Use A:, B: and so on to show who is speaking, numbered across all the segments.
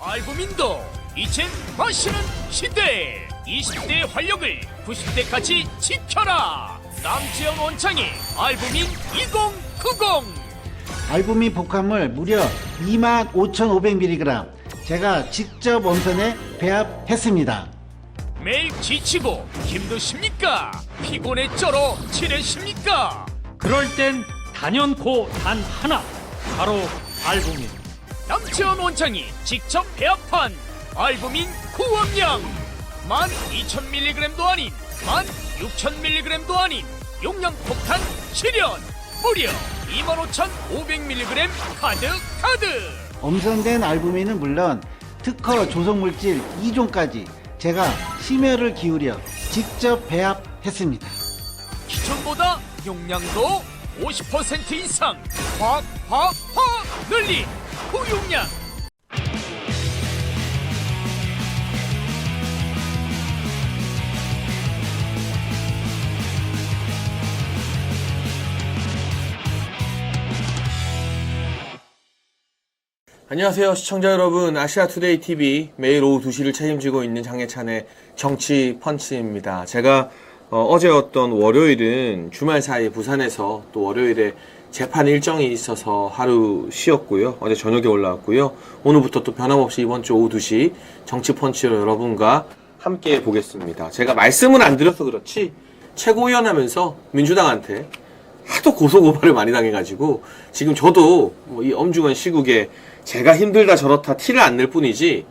A: 알부민도 이젠 마시는 시대. 20대의 활력을 90대까지 지켜라. 남지현 원장의 알부민 2090.
B: 알부민 복합물 무려 25,500mg 제가 직접 원산에 배합했습니다.
A: 매일 지치고 힘드십니까? 피곤에 쩔어 지내십니까?
C: 그럴 땐 단연코 단 하나, 바로 알부민.
A: 남지현 원장이 직접 배합한 알부민 고함량 12,000mg도 아닌 16,000mg도 아닌 용량 폭탄 실현 무려 25,500mg 가득.
B: 엄선된 알부민은 물론 특허 조성물질 2종까지 제가 심혈을 기울여 직접 배합했습니다.
A: 기존보다 용량도 50% 이상 확 늘린 고용량.
D: 안녕하세요 시청자 여러분, 아시아투데이 TV 매일 오후 2시를 책임지고 있는 장예찬의 정치 펀치입니다. 제가 어제였던 월요일은 주말 사이 부산에서 또 월요일에 재판 일정이 있어서 하루 쉬었고요. 어제 저녁에 올라왔고요. 오늘부터 또 변함없이 이번 주 오후 2시 정치 펀치로 여러분과 함께 보겠습니다. 제가 말씀을 안 드려서 그렇지 최고위원 하면서 민주당한테 하도 고소고발을 많이 당해가지고 지금 저도 이 엄중한 시국에 제가 힘들다 저렇다 티를 안 낼 뿐이지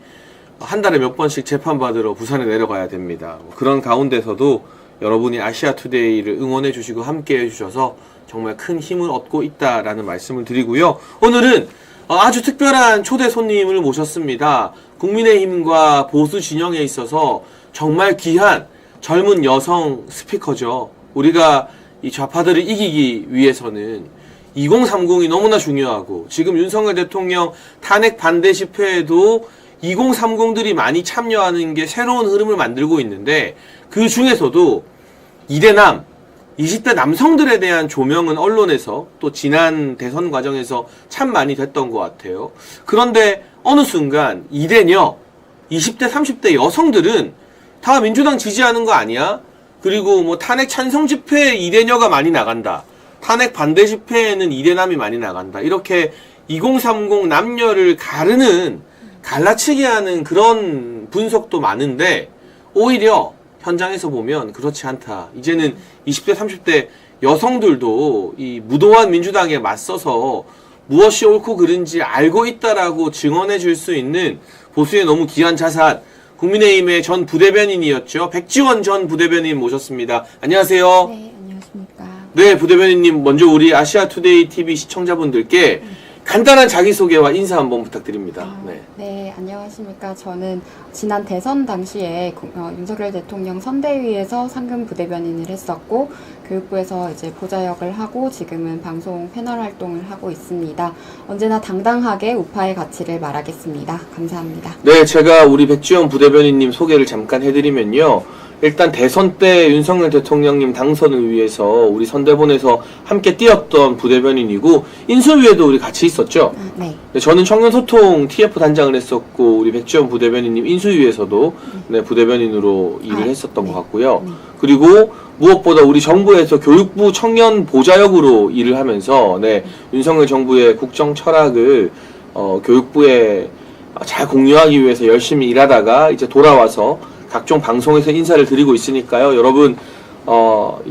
D: 한 달에 몇 번씩 재판받으러 부산에 내려가야 됩니다. 그런 가운데서도 여러분이 아시아투데이를 응원해 주시고 함께 해주셔서 정말 큰 힘을 얻고 있다라는 말씀을 드리고요. 오늘은 아주 특별한 초대 손님을 모셨습니다. 국민의힘과 보수 진영에 있어서 정말 귀한 젊은 여성 스피커죠. 우리가 이 좌파들을 이기기 위해서는 2030이 너무나 중요하고, 지금 윤석열 대통령 탄핵 반대 집회에도 2030들이 많이 참여하는 게 새로운 흐름을 만들고 있는데, 그 중에서도 이대남, 20대 남성들에 대한 조명은 언론에서 또 지난 대선 과정에서 참 많이 됐던 것 같아요. 그런데 어느 순간 이대녀, 20대 30대 여성들은 다 민주당 지지하는 거 아니야? 그리고 뭐 탄핵 찬성 집회에 이대녀가 많이 나간다, 탄핵 반대 집회에는 이대남이 많이 나간다, 이렇게 2030 남녀를 갈라치게 하는 그런 분석도 많은데, 오히려 현장에서 보면 그렇지 않다. 이제는 20대 30대 여성들도 이 무도한 민주당에 맞서서 무엇이 옳고 그른지 알고 있다라고 증언해 줄 수 있는 보수의 너무 귀한 자산, 국민의힘의 전 부대변인이었죠. 백지원 전 부대변인 모셨습니다. 안녕하세요.
E: 네, 안녕하십니까.
D: 네, 부대변인님, 먼저 우리 아시아투데이 TV 시청자분들께 간단한 자기소개와 인사 한번 부탁드립니다.
E: 네, 안녕하십니까. 저는 지난 대선 당시에 윤석열 대통령 선대위에서 상근 부대변인을 했었고, 교육부에서 이제 보좌 역을 하고 지금은 방송 패널 활동을 하고 있습니다. 언제나 당당하게 우파의 가치를 말하겠습니다. 감사합니다.
D: 네, 제가 우리 백지원 부대변인님 소개를 잠깐 해드리면요. 일단 대선 때 윤석열 대통령님 당선을 위해서 우리 선대본에서 함께 뛰었던 부대변인이고, 인수위에도 우리 같이 있었죠.
E: 네.
D: 네, 저는 청년소통 TF 단장을 했었고, 우리 백지원 부대변인님 인수위에서도 네, 부대변인으로 일을 했었던 것 같고요. 그리고 무엇보다 우리 정부에서 교육부 청년 보좌역으로 일을 하면서 네, 윤석열 정부의 국정 철학을 교육부에 잘 공유하기 위해서 열심히 일하다가 이제 돌아와서 각종 방송에서 인사를 드리고 있으니까요. 여러분,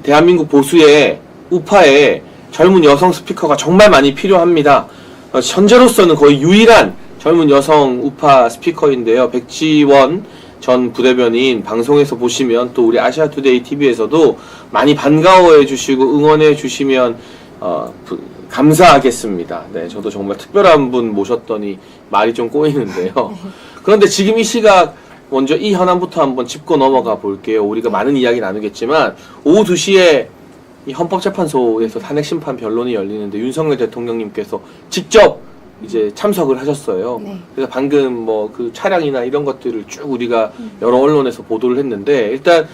D: 대한민국 보수의 우파의 젊은 여성 스피커가 정말 많이 필요합니다. 현재로서는 거의 유일한 젊은 여성 우파 스피커인데요. 백지원 전 부대변인 방송에서 보시면, 또 우리 아시아투데이 TV에서도 많이 반가워해 주시고 응원해 주시면 감사하겠습니다. 네, 저도 정말 특별한 분 모셨더니 말이 좀 꼬이는데요. 그런데 지금 이 시각 먼저 이 현안부터 한번 짚고 넘어가 볼게요. 우리가 많은 이야기 나누겠지만, 오후 2시에 이 헌법재판소에서 탄핵심판 변론이 열리는데 윤석열 대통령님께서 직접 이제 참석을 하셨어요.
E: 네.
D: 그래서 방금 뭐 그 차량이나 이런 것들을 쭉 우리가 여러 언론에서 보도를 했는데, 일단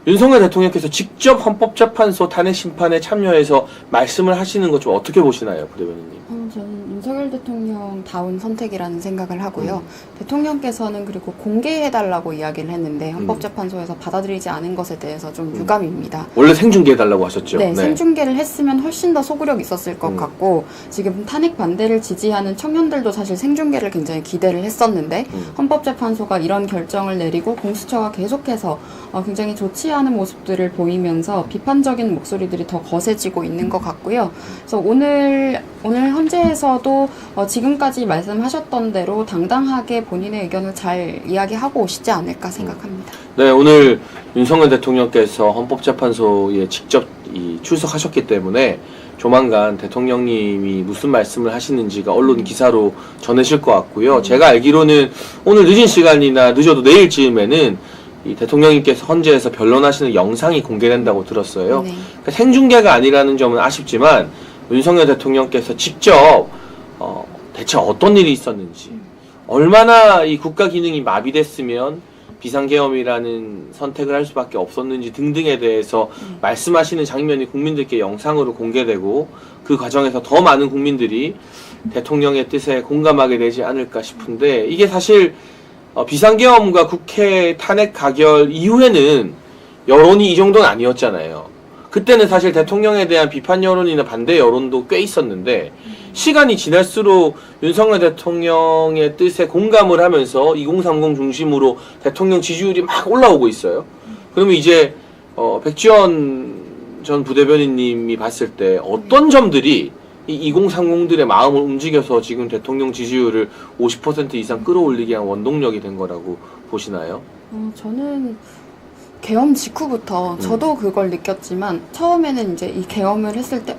D: 윤석열 대통령께서 직접 헌법재판소 탄핵심판에 참여해서 말씀을 하시는 것 좀 어떻게 보시나요, 부대변인님?
E: 저는 윤석열 대통령 다운 선택이라는 생각을 하고요. 대통령께서는 그리고 공개해달라고 이야기를 했는데 헌법재판소에서 받아들이지 않은 것에 대해서 좀 유감입니다.
D: 원래 생중계해달라고 하셨죠?
E: 네, 생중계를 했으면 훨씬 더 소구력 있었을 것 같고 지금 탄핵 반대를 지지하는 청년들도 사실 생중계를 굉장히 기대를 했었는데 헌법재판소가 이런 결정을 내리고 공수처가 계속해서 굉장히 좋지 않은 모습들을 보이면서 비판적인 목소리들이 더 거세지고 있는 것 같고요. 그래서 오늘 헌재에서도 지금까지 말씀하셨던 대로 당당하게 본인의 의견을 잘 이야기하고 오시지 않을까 생각합니다.
D: 네, 오늘 윤석열 대통령께서 헌법재판소에 직접 출석하셨기 때문에 조만간 대통령님이 무슨 말씀을 하시는지가 언론 기사로 전해질 것 같고요. 제가 알기로는 오늘 늦은 시간이나 늦어도 내일쯤에는 이 대통령님께서 헌재에서 변론하시는 영상이 공개된다고 들었어요.
E: 네.
D: 그러니까 생중계가 아니라는 점은 아쉽지만 윤석열 대통령께서 직접 대체 어떤 일이 있었는지, 얼마나 이 국가 기능이 마비됐으면 비상계엄이라는 선택을 할 수밖에 없었는지 등등에 대해서 말씀하시는 장면이 국민들께 영상으로 공개되고 그 과정에서 더 많은 국민들이 대통령의 뜻에 공감하게 되지 않을까 싶은데, 이게 사실 비상계엄과 국회 탄핵 가결 이후에는 여론이 이 정도는 아니었잖아요. 그때는 사실 대통령에 대한 비판 여론이나 반대 여론도 꽤 있었는데, 시간이 지날수록 윤석열 대통령의 뜻에 공감을 하면서 2030 중심으로 대통령 지지율이 막 올라오고 있어요. 그러면 이제 백지원 전 부대변인님이 봤을 때 어떤 점들이 이 2030들의 마음을 움직여서 지금 대통령 지지율을 50% 이상 끌어올리게 한 원동력이 된 거라고 보시나요?
E: 저는 계엄 직후부터 저도 그걸 느꼈지만 처음에는 이제 이 계엄을 했을 때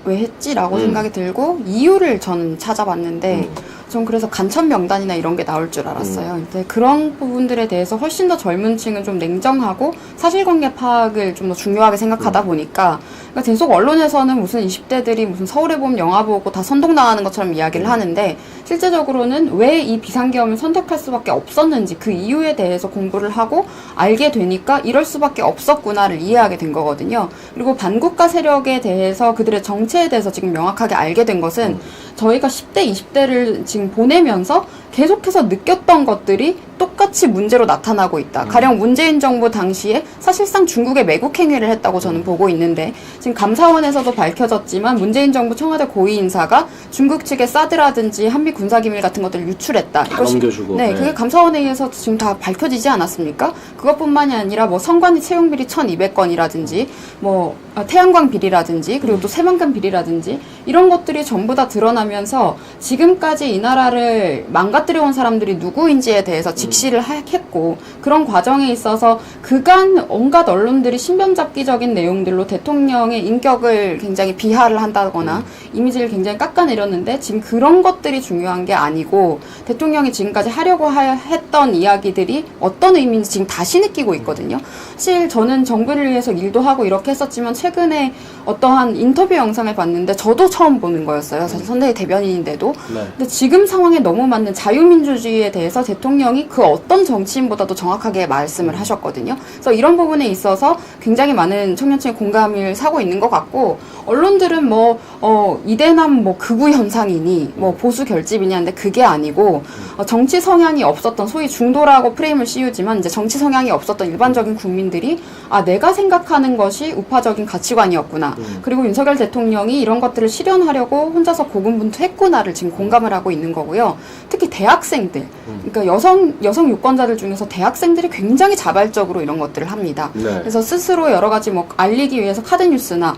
E: 왜 했지? 라고 생각이 들고 이유를 저는 찾아봤는데 전 그래서 간첩 명단이나 이런 게 나올 줄 알았어요. 근데 그런 부분들에 대해서 훨씬 더 젊은 층은 좀 냉정하고 사실관계 파악을 좀 더 중요하게 생각하다 보니까, 그러니까 계속 언론에서는 무슨 20대들이 무슨 서울에 보면 영화 보고 다 선동당하는 것처럼 이야기를 하는데, 실제적으로는 왜 이 비상계엄을 선택할 수밖에 없었는지 그 이유에 대해서 공부를 하고 알게 되니까 이럴 수밖에 없었구나를 이해하게 된 거거든요. 그리고 반국가 세력에 대해서 그들의 정체에 대해서 지금 명확하게 알게 된 것은 저희가 10대, 20대를 지금 보내면서 계속해서 느꼈던 것들이 똑같이 문제로 나타나고 있다. 가령 문재인 정부 당시에 사실상 중국에 매국 행위를 했다고 저는 보고 있는데, 지금 감사원에서도 밝혀졌지만 문재인 정부 청와대 고위 인사가 중국 측의 사드라든지 한미 군사기밀 같은 것들을 유출했다.
D: 다 넘겨주고.
E: 네, 그게 감사원에 의해서 지금 다 밝혀지지 않았습니까? 그것뿐만이 아니라 뭐 선관위 채용 비리 1,200건이라든지 뭐 태양광 비리라든지 그리고 또 새만금 비리라든지 이런 것들이 전부 다 드러나면서 지금까지 이 나라를 망가뜨려 온 사람들이 누구인지에 대해서 직시를 했고, 그런 과정에 있어서 그간 온갖 언론들이 신변잡기적인 내용들로 대통령의 인격을 굉장히 비하를 한다거나 이미지를 굉장히 깎아내렸는데, 지금 그런 것들이 중요한 게 아니고 대통령이 지금까지 하려고 했던 이야기들이 어떤 의미인지 지금 다시 느끼고 있거든요. 사실 저는 정부를 위해서 일도 하고 이렇게 했었지만 최근에 어떠한 인터뷰 영상을 봤는데 저도 처음 보는 거였어요. 사실 선대위 대변인인데도.
D: 네.
E: 근데 지금 상황에 너무 맞는 자유민주주의에 대해서 대통령이 그 어떤 정치인보다도 정확하게 말씀을 하셨거든요. 그래서 이런 부분에 있어서 굉장히 많은 청년층의 공감을 사고 있는 것 같고, 언론들은 이대남 극우 현상이니 보수 결집이냐 하는데 그게 아니고, 정치 성향이 없었던 소위 중도라고 프레임을 씌우지만 이제 정치 성향이 없었던 일반적인 국민들이 내가 생각하는 것이 우파적인 가치관이었구나. 그리고 윤석열 대통령이 이런 것들을 실현하려고 혼자서 고군분투했구나를 지금 공감을 하고 있는 거고요. 특히 대학생들, 그러니까 여성 유권자들 중에서 대학생들이 굉장히 자발적으로 이런 것들을 합니다.
D: 네.
E: 그래서 스스로 여러 가지 알리기 위해서 카드뉴스나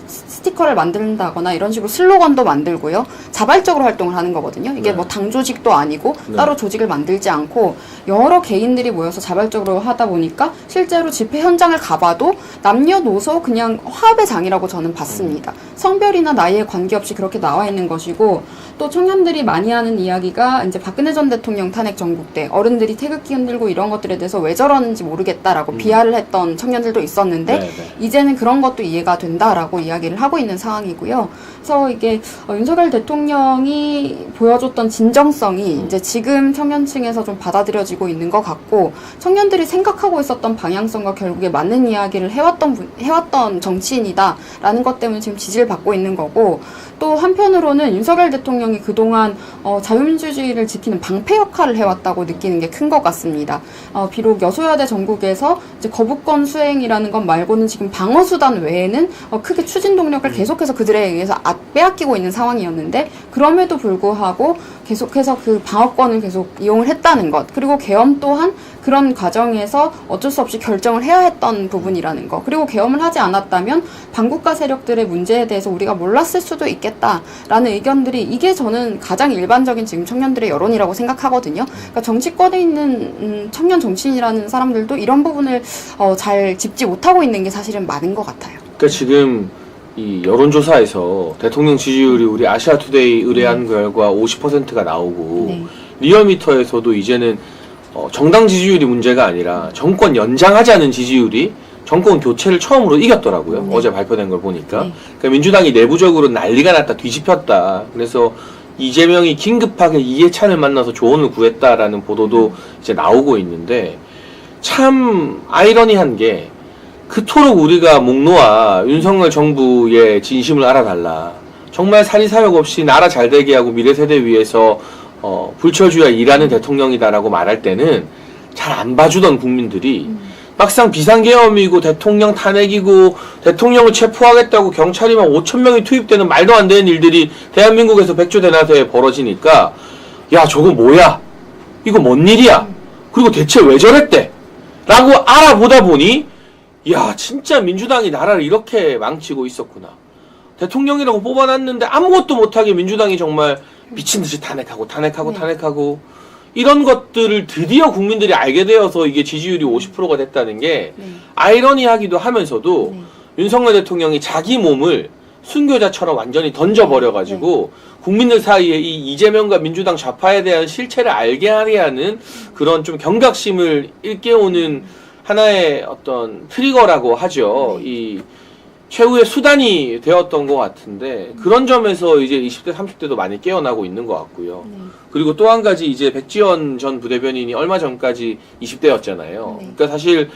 E: 스티커를 만든다거나 이런 식으로 슬로건도 만들고요. 자발적으로 활동을 하는 거거든요. 이게
D: 네.
E: 당 조직도 아니고 따로 조직을 만들지 않고 여러 개인들이 모여서 자발적으로 하다 보니까 실제로 집회 현장을 가봐도 남녀노소 그냥 화합의 장이라고 저는 봤습니다. 성별이나 나이에 관계없이 그렇게 나와 있는 것이고, 또 청년들이 많이 하는 이야기가 이제 박근혜 전 대통령 탄핵 전국 때 어른들 이분들이 태극기 흔들고 이런 것들에 대해서 왜 저러는지 모르겠다라고 비하를 했던 청년들도 있었는데
D: 네.
E: 이제는 그런 것도 이해가 된다라고 이야기를 하고 있는 상황이고요. 그래서 이게 윤석열 대통령이 보여줬던 진정성이 이제 지금 청년층에서 좀 받아들여지고 있는 것 같고 청년들이 생각하고 있었던 방향성과 결국에 맞는 이야기를 해왔던 정치인이다라는 것 때문에 지금 지지를 받고 있는 거고 또 한편으로는 윤석열 대통령이 그동안 자유민주주의를 지키는 방패 역할을 해왔다고 느끼는 게 큰 것 같습니다. 비록 여소야대 전국에서 이제 거부권 수행이라는 것 말고는 지금 방어 수단 외에는 크게 추진 동력을 계속해서 그들에 의해서 빼앗기고 있는 상황이었는데 그럼에도 불구하고 계속해서 그 방어권을 계속 이용을 했다는 것 그리고 계엄 또한 그런 과정에서 어쩔 수 없이 결정을 해야 했던 부분이라는 거 그리고 계엄을 하지 않았다면 반국가 세력들의 문제에 대해서 우리가 몰랐을 수도 있겠다라는 의견들이 이게 저는 가장 일반적인 지금 청년들의 여론이라고 생각하거든요. 그러니까 정치권에 있는 청년 정치인이라는 사람들도 이런 부분을 잘 짚지 못하고 있는 게 사실은 많은 것 같아요.
D: 그러니까 지금 이 여론조사에서 대통령 지지율이 우리 아시아투데이 의뢰한 결과 50%가 나오고
E: 네.
D: 리얼미터에서도 이제는 정당 지지율이 문제가 아니라 정권 연장하자는 지지율이 정권 교체를 처음으로 이겼더라고요.
E: 네.
D: 어제 발표된 걸 보니까.
E: 네.
D: 그러니까 민주당이 내부적으로 난리가 났다, 뒤집혔다. 그래서 이재명이 긴급하게 이해찬을 만나서 조언을 구했다라는 보도도 이제 나오고 있는데 참 아이러니한 게 그토록 우리가 목 놓아 윤석열 정부의 진심을 알아달라. 정말 사리사욕 없이 나라 잘되게 하고 미래 세대 위해서 불철주야 일하는 대통령이다라고 말할 때는 잘 안 봐주던 국민들이 막상 비상계엄이고 대통령 탄핵이고 대통령을 체포하겠다고 경찰이 막 5,000명이 투입되는 말도 안 되는 일들이 대한민국에서 백조대낮에 벌어지니까 야 저거 뭐야? 이거 뭔 일이야? 그리고 대체 왜 저랬대? 라고 알아보다 보니 야 진짜 민주당이 나라를 이렇게 망치고 있었구나. 대통령이라고 뽑아놨는데 아무것도 못하게 민주당이 정말 미친듯이 탄핵하고 이런 것들을 드디어 국민들이 알게 되어서 이게 지지율이 50%가 됐다는 게 아이러니하기도 하면서도 윤석열 대통령이 자기 몸을 순교자처럼 완전히 던져버려가지고 국민들 사이에 이 이재명과 민주당 좌파에 대한 실체를 알게 하게 하는 그런 좀 경각심을 일깨우는 하나의 어떤 트리거라고 하죠. 이 최후의 수단이 되었던 것 같은데 그런 점에서 이제 20대 30대도 많이 깨어나고 있는 것 같고요. 그리고 또 한 가지 이제 백지원 전 부대변인이 얼마 전까지 20대였잖아요. 그러니까 사실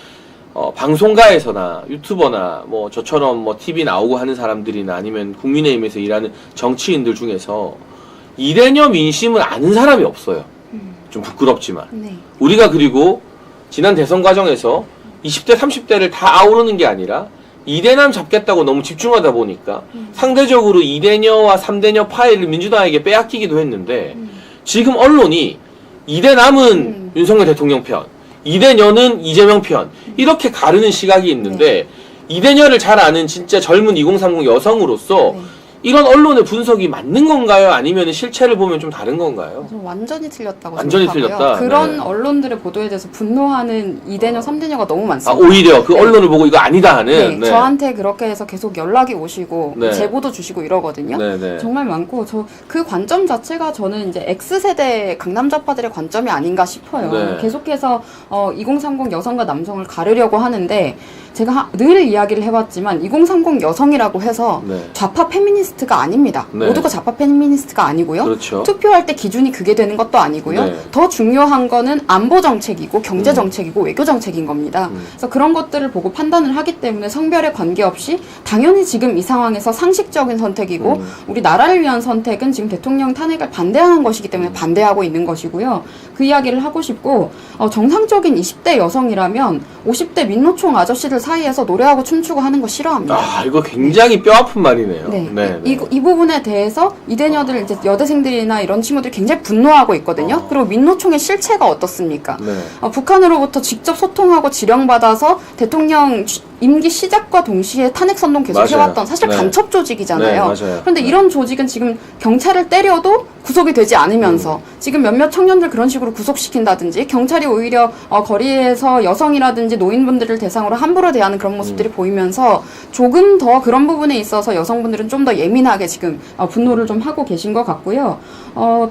D: 방송가에서나 유튜버나 뭐 저처럼 뭐 TV 나오고 하는 사람들이나 아니면 국민의힘에서 일하는 정치인들 중에서 이래녀 민심을 아는 사람이 없어요. 좀 부끄럽지만. 우리가 그리고 지난 대선 과정에서 20대 30대를 다 아우르는 게 아니라 2대남 잡겠다고 너무 집중하다 보니까 상대적으로 2대녀와 3대녀 파일을 민주당에게 빼앗기기도 했는데 지금 언론이 2대남은 윤석열 대통령 편, 2대녀는 이재명 편 이렇게 가르는 시각이 있는데 2대녀를 잘 아는 진짜 젊은 2030 여성으로서 이런 언론의 분석이 맞는 건가요? 아니면 실체를 보면 좀 다른 건가요?
E: 저는 완전히 틀렸다고
D: 완전히
E: 생각하고요.
D: 틀렸다?
E: 그런
D: 네.
E: 언론들의 보도에 대해서 분노하는 2대녀, 3대녀가 너무
D: 아,
E: 많습니다.
D: 오히려 그 언론을 보고 이거 아니다 하는?
E: 네, 저한테 그렇게 해서 계속 연락이 오시고
D: 네.
E: 제보도 주시고 이러거든요.
D: 네.
E: 정말 많고 그 관점 자체가 저는 이제 X세대 강남 좌파들의 관점이 아닌가 싶어요.
D: 네.
E: 계속해서 2030 여성과 남성을 가르려고 하는데 제가 늘 이야기를 해봤지만 2030 여성이라고 해서
D: 네.
E: 좌파 페미니스트가 아닙니다.
D: 네.
E: 모두가 좌파 페미니스트가 아니고요.
D: 그렇죠.
E: 투표할 때 기준이 그게 되는 것도 아니고요.
D: 네.
E: 더 중요한 거는 안보 정책이고 경제 정책이고 외교 정책인 겁니다. 그래서 그런 것들을 보고 판단을 하기 때문에 성별에 관계없이 당연히 지금 이 상황에서 상식적인 선택이고 우리 나라를 위한 선택은 지금 대통령 탄핵을 반대하는 것이기 때문에 반대하고 있는 것이고요. 그 이야기를 하고 싶고 정상적인 20대 여성이라면 50대 민노총 아저씨들 사이에서 노래하고 춤추고 하는 거 싫어합니다.
D: 아, 이거 굉장히 뼈아픈 말이네요.
E: 네. 이 부분에 대해서 이대녀들 이제 여대생들이나 이런 친구들이 굉장히 분노하고 있거든요. 그리고 민노총의 실체가 어떻습니까?
D: 네.
E: 북한으로부터 직접 소통하고 지령받아서 대통령 임기 시작과 동시에 탄핵 선동 계속
D: 맞아요.
E: 해왔던 사실
D: 네.
E: 간첩 조직이잖아요.
D: 네, 맞아요.
E: 그런데
D: 네.
E: 이런 조직은 지금 경찰을 때려도 구속이 되지 않으면서 지금 몇몇 청년들 그런 식으로 구속시킨다든지 경찰이 오히려 거리에서 여성이라든지 노인분들을 대상으로 함부로 대하는 그런 모습들이 보이면서 조금 더 그런 부분에 있어서 여성분들은 좀 더 예민하게 지금 분노를 좀 하고 계신 것 같고요.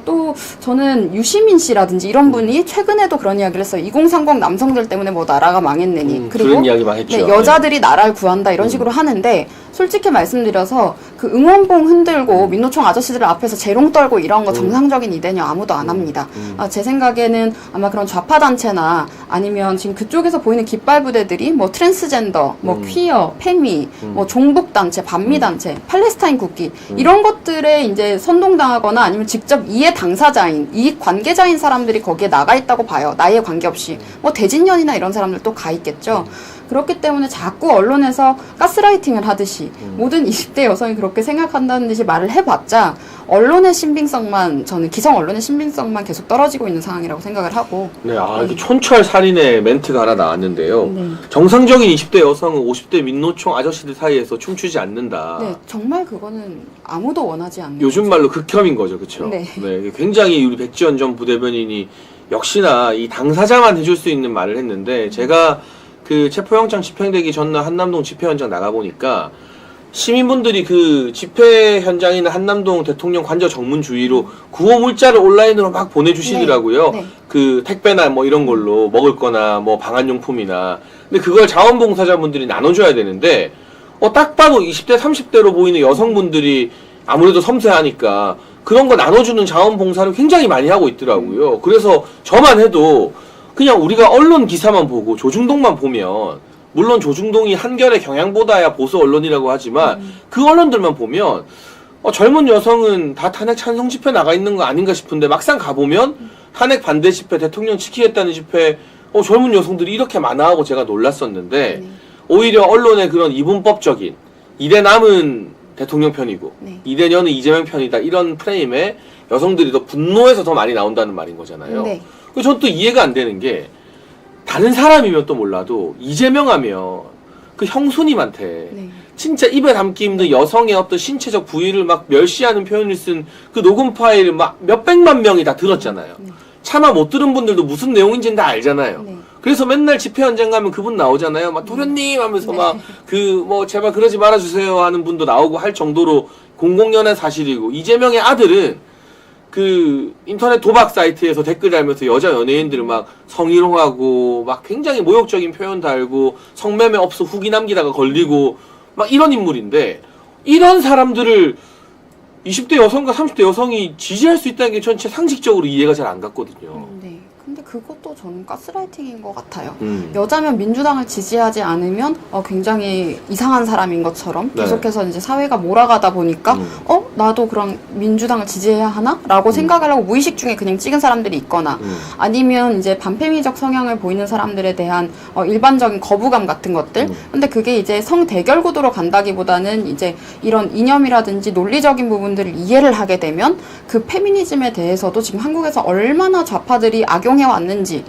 E: 또 저는 유시민 씨라든지 이런 분이 최근에도 그런 이야기를 했어요. 2030 남성들 때문에 뭐 나라가 망했느니. 그리고
D: 그런 이야기 많이 했죠.
E: 네, 여자들이 나라를 구한다 이런 식으로 하는데 솔직히 말씀드려서 그 응원봉 흔들고 민노총 아저씨들 앞에서 재롱 떨고 이런 거 정상적인 이대냐 아무도 안 합니다. 제 생각에는 아마 그런 좌파 단체나 아니면 지금 그쪽에서 보이는 깃발 부대들이 뭐 트랜스젠더, 뭐 퀴어, 페미, 뭐 종북 단체, 반미 단체, 팔레스타인 국기 이런 것들에 이제 선동당하거나 아니면 직접 이해 당사자인 이익 관계자인 사람들이 거기에 나가 있다고 봐요. 나이에 관계없이 뭐 대진년이나 이런 사람들도 가 있겠죠. 그렇기 때문에 자꾸 언론에서 가스라이팅을 하듯이 모든 20대 여성이 그렇게 생각한다는 듯이 말을 해봤자 언론의 신빙성만 저는 기성 언론의 신빙성만 계속 떨어지고 있는 상황이라고 생각을 하고
D: 네, 이렇게 촌철살인의 멘트가 하나 나왔는데요.
E: 네.
D: 정상적인 20대 여성은 50대 민노총 아저씨들 사이에서 춤추지 않는다.
E: 네, 정말 그거는 아무도 원하지 않는
D: 요즘
E: 거죠.
D: 말로 극혐인 거죠, 그렇죠?
E: 네.
D: 굉장히 우리 백지원 전 부대변인이 역시나 이 당사자만 해줄 수 있는 말을 했는데 제가 그 체포영장 집행되기 전날 한남동 집회 현장 나가 보니까 시민분들이 그 집회 현장이나 한남동 대통령 관저 정문 주위로 구호 물자를 온라인으로 막 보내주시더라고요.
E: 네, 네.
D: 그 택배나 뭐 이런 걸로 먹을 거나 뭐 방한용품이나. 근데 그걸 자원봉사자분들이 나눠줘야 되는데, 딱 봐도 20대, 30대로 보이는 여성분들이 아무래도 섬세하니까 그런 거 나눠주는 자원봉사를 굉장히 많이 하고 있더라고요. 그래서 저만 해도 그냥 우리가 언론 기사만 보고 조중동만 보면 물론 조중동이 한겨레 경향보다야 보수 언론이라고 하지만 그 언론들만 보면 젊은 여성은 다 탄핵 찬성 집회 나가 있는 거 아닌가 싶은데 막상 가보면 탄핵 반대 집회, 대통령 지키겠다는 집회 젊은 여성들이 이렇게 많아 하고 제가 놀랐었는데 오히려 언론의 그런 이분법적인 이대 남은 대통령 편이고 이대녀는 이재명 편이다 이런 프레임에 여성들이 더 분노해서 더 많이 나온다는 말인 거잖아요.
E: 네.
D: 그래서 저는 또 이해가 안 되는 게 다른 사람이면 또 몰라도 이재명 하면 그 형수님한테
E: 네.
D: 진짜 입에 담기 힘든 여성의 어떤 신체적 부위를 막 멸시하는 표현을 쓴 그 녹음 파일을 막 몇백만 명이 다 들었잖아요. 차마 못 들은 분들도 무슨 내용인지는 다 알잖아요.
E: 네.
D: 그래서 맨날 집회 현장 가면 그분 나오잖아요. 막 도련님 하면서 막 그 뭐 제발 그러지 말아주세요 하는 분도 나오고 할 정도로 공공연한 사실이고 이재명의 아들은 그 인터넷 도박 사이트에서 댓글 달면서 여자 연예인들을 막 성희롱하고 막 굉장히 모욕적인 표현 달고 성매매 업소 후기 남기다가 걸리고 막 이런 인물인데 이런 사람들을 20대 여성과 30대 여성이 지지할 수 있다는 게 전체 상식적으로 이해가 잘 안 갔거든요.
E: 네. 근데 그것도 저는 가스라이팅인 것 같아요. 여자면 민주당을 지지하지 않으면 굉장히 이상한 사람인 것처럼
D: 네.
E: 계속해서 이제 사회가 몰아가다 보니까 나도 그럼 민주당을 지지해야 하나? 라고 생각을 하고 무의식 중에 그냥 찍은 사람들이 있거나 아니면 이제 반페미적 성향을 보이는 사람들에 대한 일반적인 거부감 같은 것들. 근데 그게 이제 성대결 구도로 간다기보다는 이제 이런 이념이라든지 논리적인 부분들을 이해를 하게 되면 그 페미니즘에 대해서도 지금 한국에서 얼마나 좌파들이 악용해 왔는지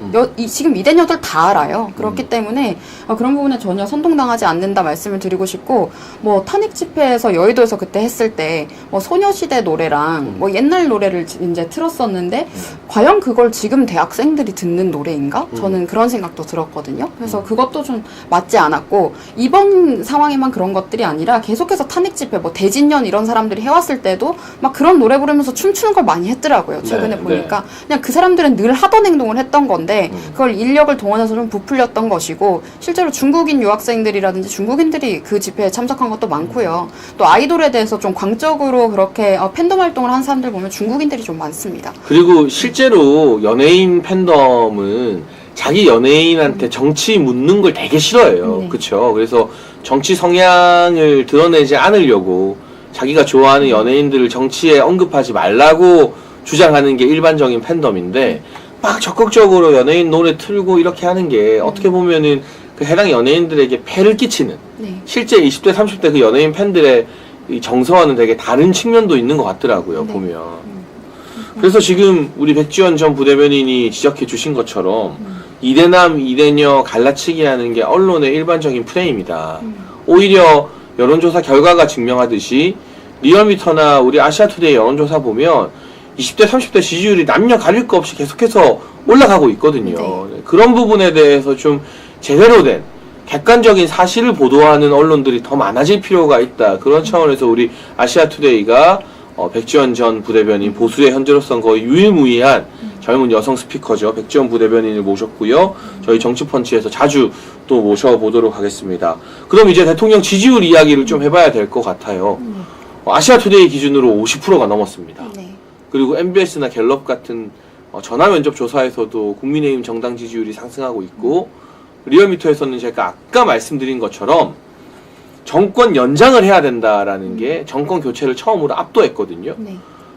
E: 지금 이대녀들 다 알아요. 그렇기 때문에 그런 부분에 전혀 선동당하지 않는다 말씀을 드리고 싶고 뭐 탄핵 집회에서 여의도에서 그때 했을 때 뭐 소녀시대 노래랑 뭐 옛날 노래를 이제 틀었었는데 과연 그걸 지금 대학생들이 듣는 노래인가? 저는 그런 생각도 들었거든요. 그래서 그것도 좀 맞지 않았고 이번 상황에만 그런 것들이 아니라 계속해서 탄핵 집회 뭐 대진년 이런 사람들이 해왔을 때도 막 그런 노래 부르면서 춤추는 걸 많이 했더라고요. 최근에
D: 네,
E: 보니까 그냥 그 사람들은 늘 하던 행동을 했던 건데 그걸 인력을 동원해서 좀 부풀렸던 것이고 실제로 중국인 유학생들이라든지 중국인들이 그 집회에 참석한 것도 많고요. 또 아이돌에 대해서 좀 광적으로 그렇게 팬덤 활동을 한 사람들 보면 중국인들이 좀 많습니다.
D: 그리고 실제로 연예인 팬덤은 자기 연예인한테 정치 묻는 걸 되게 싫어해요. 그쵸? 그래서 정치 성향을 드러내지 않으려고 자기가 좋아하는 연예인들을 정치에 언급하지 말라고 주장하는 게 일반적인 팬덤인데 막 적극적으로 연예인 노래 틀고 이렇게 하는 게 어떻게 보면은 그 해당 연예인들에게 폐를 끼치는 실제 20대 30대 그 연예인 팬들의 이 정서와는 되게 다른 측면도 있는 것 같더라고요. 보면 그래서 지금 우리 백지원 전 부대변인이 지적해 주신 것처럼 이대남 이대녀 갈라치기 하는 게 언론의 일반적인 프레임이다. 오히려 여론조사 결과가 증명하듯이 리얼미터나 우리 아시아투데이 여론조사 보면 20대 30대 지지율이 남녀 가릴 거 없이 계속해서 올라가고 있거든요.
E: 네.
D: 그런 부분에 대해서 좀 제대로 된 객관적인 사실을 보도하는 언론들이 더 많아질 필요가 있다. 그런 차원에서 우리 아시아투데이가 백지원 전 부대변인, 보수의 현재로서는 거의 유일무이한 젊은 여성 스피커죠. 백지원 부대변인을 모셨고요. 저희 정치펀치에서 자주 또 모셔보도록 하겠습니다. 그럼 이제 대통령 지지율 이야기를 좀 해봐야 될 것 같아요. 아시아투데이 기준으로 50%가 넘었습니다.
E: 네.
D: 그리고 MBS나 갤럽 같은 전화 면접 조사에서도 국민의힘 정당 지지율이 상승하고 있고, 리얼미터에서는 제가 아까 말씀드린 것처럼 정권 연장을 해야 된다라는 게 정권 교체를 처음으로 압도했거든요.
E: 네.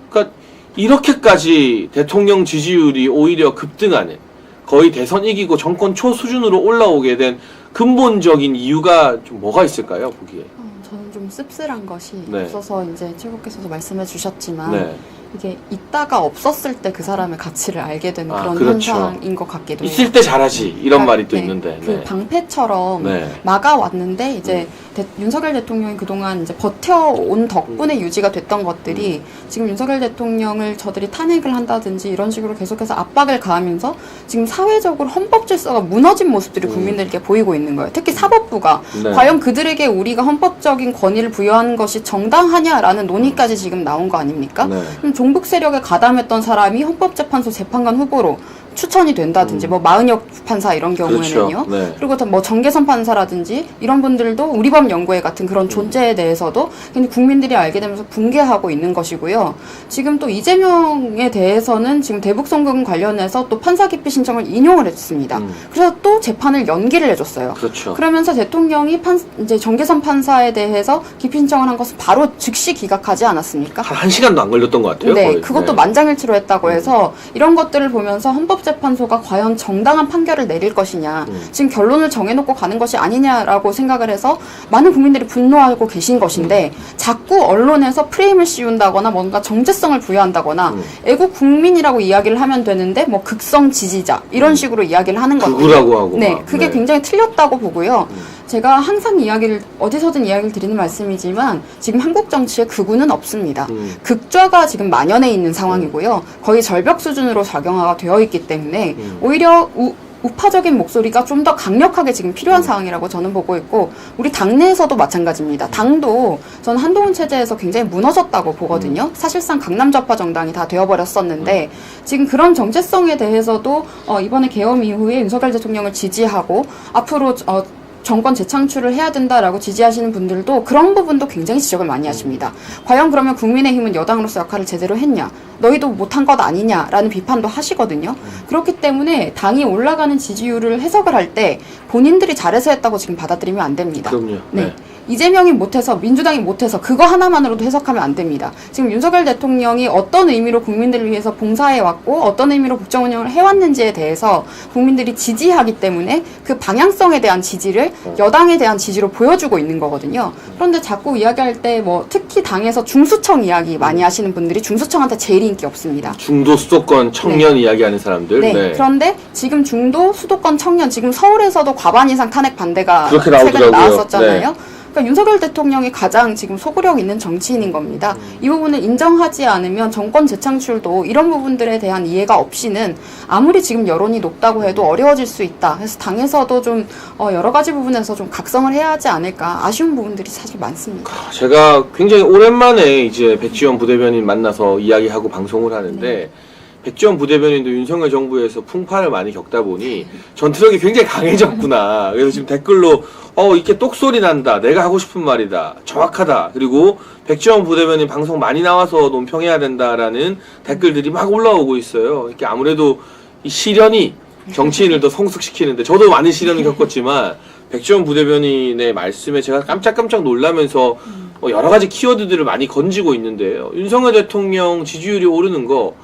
D: 그러니까 이렇게까지 대통령 지지율이 오히려 급등하는, 거의 대선 이기고 정권 초 수준으로 올라오게 된 근본적인 이유가 좀 뭐가 있을까요, 보기에?
E: 저는 좀 씁쓸한 것이
D: 네.
E: 없어서 이제 최고께서도 말씀해 주셨지만
D: 네.
E: 이게 있다가 없었을 때 그 사람의 가치를 알게 되는 그런
D: 그렇죠.
E: 현상인 것 같기도 해요.
D: 있을 때 잘하지 이런 말이 또
E: 네.
D: 있는데.
E: 그
D: 네.
E: 방패처럼
D: 네.
E: 막아왔는데 이제 윤석열 대통령이 그동안 이제 버텨온 덕분에 유지가 됐던 것들이 지금 윤석열 대통령을 저들이 탄핵을 한다든지 이런 식으로 계속해서 압박을 가하면서 지금 사회적으로 헌법 질서가 무너진 모습들이 국민들께 보이고 있는 거예요. 특히 사법부가
D: 네.
E: 과연 그들에게 우리가 헌법적인 권위를 부여하는 것이 정당하냐라는 논의까지 지금 나온 거 아닙니까?
D: 네.
E: 그럼 종북 세력에 가담했던 사람이 헌법재판소 재판관 후보로 추천이 된다든지 뭐 마은혁 판사 이런 경우에는요.
D: 그렇죠. 네.
E: 그리고 뭐 정계선 판사라든지 이런 분들도 우리법 연구회 같은 그런 존재에 대해서도 굉장히 국민들이 알게 되면서 붕괴하고 있는 것이고요. 지금 또 이재명에 대해서는 지금 대북 송금 관련해서 또 판사 기피 신청을 인용을 했습니다. 그래서 또 재판을 연기를 해줬어요.
D: 그렇죠.
E: 그러면서 대통령이 이제 정계선 판사에 대해서 기피 신청을 한 것은 바로 즉시 기각하지 않았습니까?
D: 한 1시간도 안 걸렸던 것 같아요.
E: 네,
D: 거의.
E: 그것도
D: 네.
E: 만장일치로 했다고 해서 이런 것들을 보면서 헌법재판소가 과연 정당한 판결을 내릴 것이냐, 지금 결론을 정해놓고 가는 것이 아니냐라고 생각을 해서 많은 국민들이 분노하고 계신 것인데 자꾸 언론에서 프레임을 씌운다거나 뭔가 정체성을 부여한다거나 애국 국민이라고 이야기를 하면 되는데 뭐 극성 지지자 이런 식으로 이야기를 하는 것들.
D: 극우라고 하고
E: 네,
D: 막.
E: 그게
D: 네.
E: 굉장히 틀렸다고 보고요. 제가 항상 어디서든 이야기를 드리는 말씀이지만 지금 한국 정치에 극우는 없습니다. 극좌가 지금 만연해 있는 상황이고요. 거의 절벽 수준으로 작용화가 되어 있기 때문에 오히려 우파적인 목소리가 좀 더 강력하게 지금 필요한 상황이라고 저는 보고 있고, 우리 당내에서도 마찬가지입니다. 당도 저는 한동훈 체제에서 굉장히 무너졌다고 보거든요. 사실상 강남좌파 정당이 다 되어버렸었는데 지금 그런 정체성에 대해서도 이번에 계엄 이후에 윤석열 대통령을 지지하고 앞으로 정권 재창출을 해야 된다라고 지지하시는 분들도 그런 부분도 굉장히 지적을 많이 하십니다. 과연 그러면 국민의힘은 여당으로서 역할을 제대로 했냐? 너희도 못한 것 아니냐라는 비판도 하시거든요. 그렇기 때문에 당이 올라가는 지지율을 해석을 할 때 본인들이 잘해서 했다고 지금 받아들이면 안 됩니다.
D: 그럼요.
E: 네.
D: 네.
E: 이재명이 못해서 민주당이 못해서 그거 하나만으로도 해석하면 안 됩니다. 지금 윤석열 대통령이 어떤 의미로 국민들을 위해서 봉사해왔고 어떤 의미로 국정 운영을 해왔는지에 대해서 국민들이 지지하기 때문에 그 방향성에 대한 지지를 여당에 대한 지지로 보여주고 있는 거거든요. 그런데 자꾸 이야기할 때 뭐 특히 당에서 중수청 이야기 많이 하시는 분들이 중수청한테 제일 인기 없습니다.
D: 중도 수도권 청년 이야기하는 사람들.
E: 네.
D: 네.
E: 그런데 지금 중도 수도권 청년 지금 서울에서도 과반 이상 탄핵 반대가
D: 그렇게
E: 최근에
D: 나오더라고요.
E: 나왔었잖아요.
D: 네.
E: 그러니까 윤석열 대통령이 가장 지금 소구력 있는 정치인인 겁니다. 이 부분을 인정하지 않으면 정권 재창출도 이런 부분들에 대한 이해가 없이는 아무리 지금 여론이 높다고 해도 어려워질 수 있다. 그래서 당에서도 좀 여러 가지 부분에서 좀 각성을 해야 하지 않을까 아쉬운 부분들이 사실 많습니다.
D: 제가 굉장히 오랜만에 이제 백지원 부대변인 만나서 이야기하고 방송을 하는데 백지원 부대변인도 윤석열 정부에서 풍파를 많이 겪다 보니 전투력이 굉장히 강해졌구나. 그래서 지금 댓글로 이렇게 똑소리 난다. 내가 하고 싶은 말이다. 정확하다. 그리고 백지원 부대변인 방송 많이 나와서 논평해야 된다라는 댓글들이 막 올라오고 있어요. 이렇게 아무래도 이 시련이 정치인을 더 성숙시키는데 저도 많은 시련을 겪었지만 백지원 부대변인의 말씀에 제가 깜짝깜짝 놀라면서 여러 가지 키워드들을 많이 건지고 있는데요. 윤석열 대통령 지지율이 오르는 거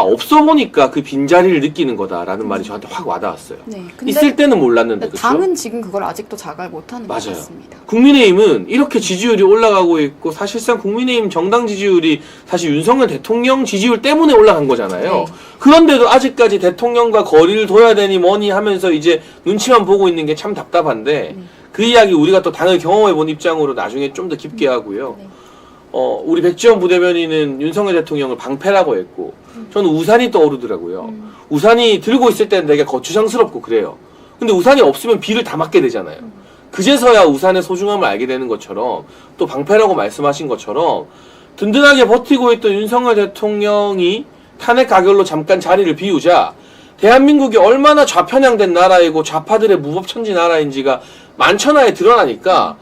D: 없어 보니까 그 빈자리를 느끼는 거다라는 말이 저한테 확 와닿았어요.
E: 네, 근데
D: 있을 때는 몰랐는데, 그렇죠?
E: 당은 지금 그걸 아직도 자각 못하는 것
D: 맞아요.
E: 같습니다.
D: 국민의힘은 이렇게 지지율이 올라가고 있고, 사실상 국민의힘 정당 지지율이 사실 윤석열 대통령 지지율 때문에 올라간 거잖아요.
E: 네.
D: 그런데도 아직까지 대통령과 거리를 둬야 되니 뭐니 하면서 이제 눈치만 보고 있는 게 참 답답한데, 그 이야기 우리가 또 당을 경험해본 입장으로 나중에 좀 더 깊게 하고요.
E: 네.
D: 우리 백지원 부대변인은 윤석열 대통령을 방패라고 했고, 저는 우산이 떠오르더라고요. 우산이 들고 있을 때는 되게 거추장스럽고 그래요. 근데 우산이 없으면 비를 다 맞게 되잖아요. 그제서야 우산의 소중함을 알게 되는 것처럼, 또 방패라고 말씀하신 것처럼 든든하게 버티고 있던 윤석열 대통령이 탄핵 가결로 잠깐 자리를 비우자 대한민국이 얼마나 좌편향된 나라이고 좌파들의 무법천지 나라인지가 만천하에 드러나니까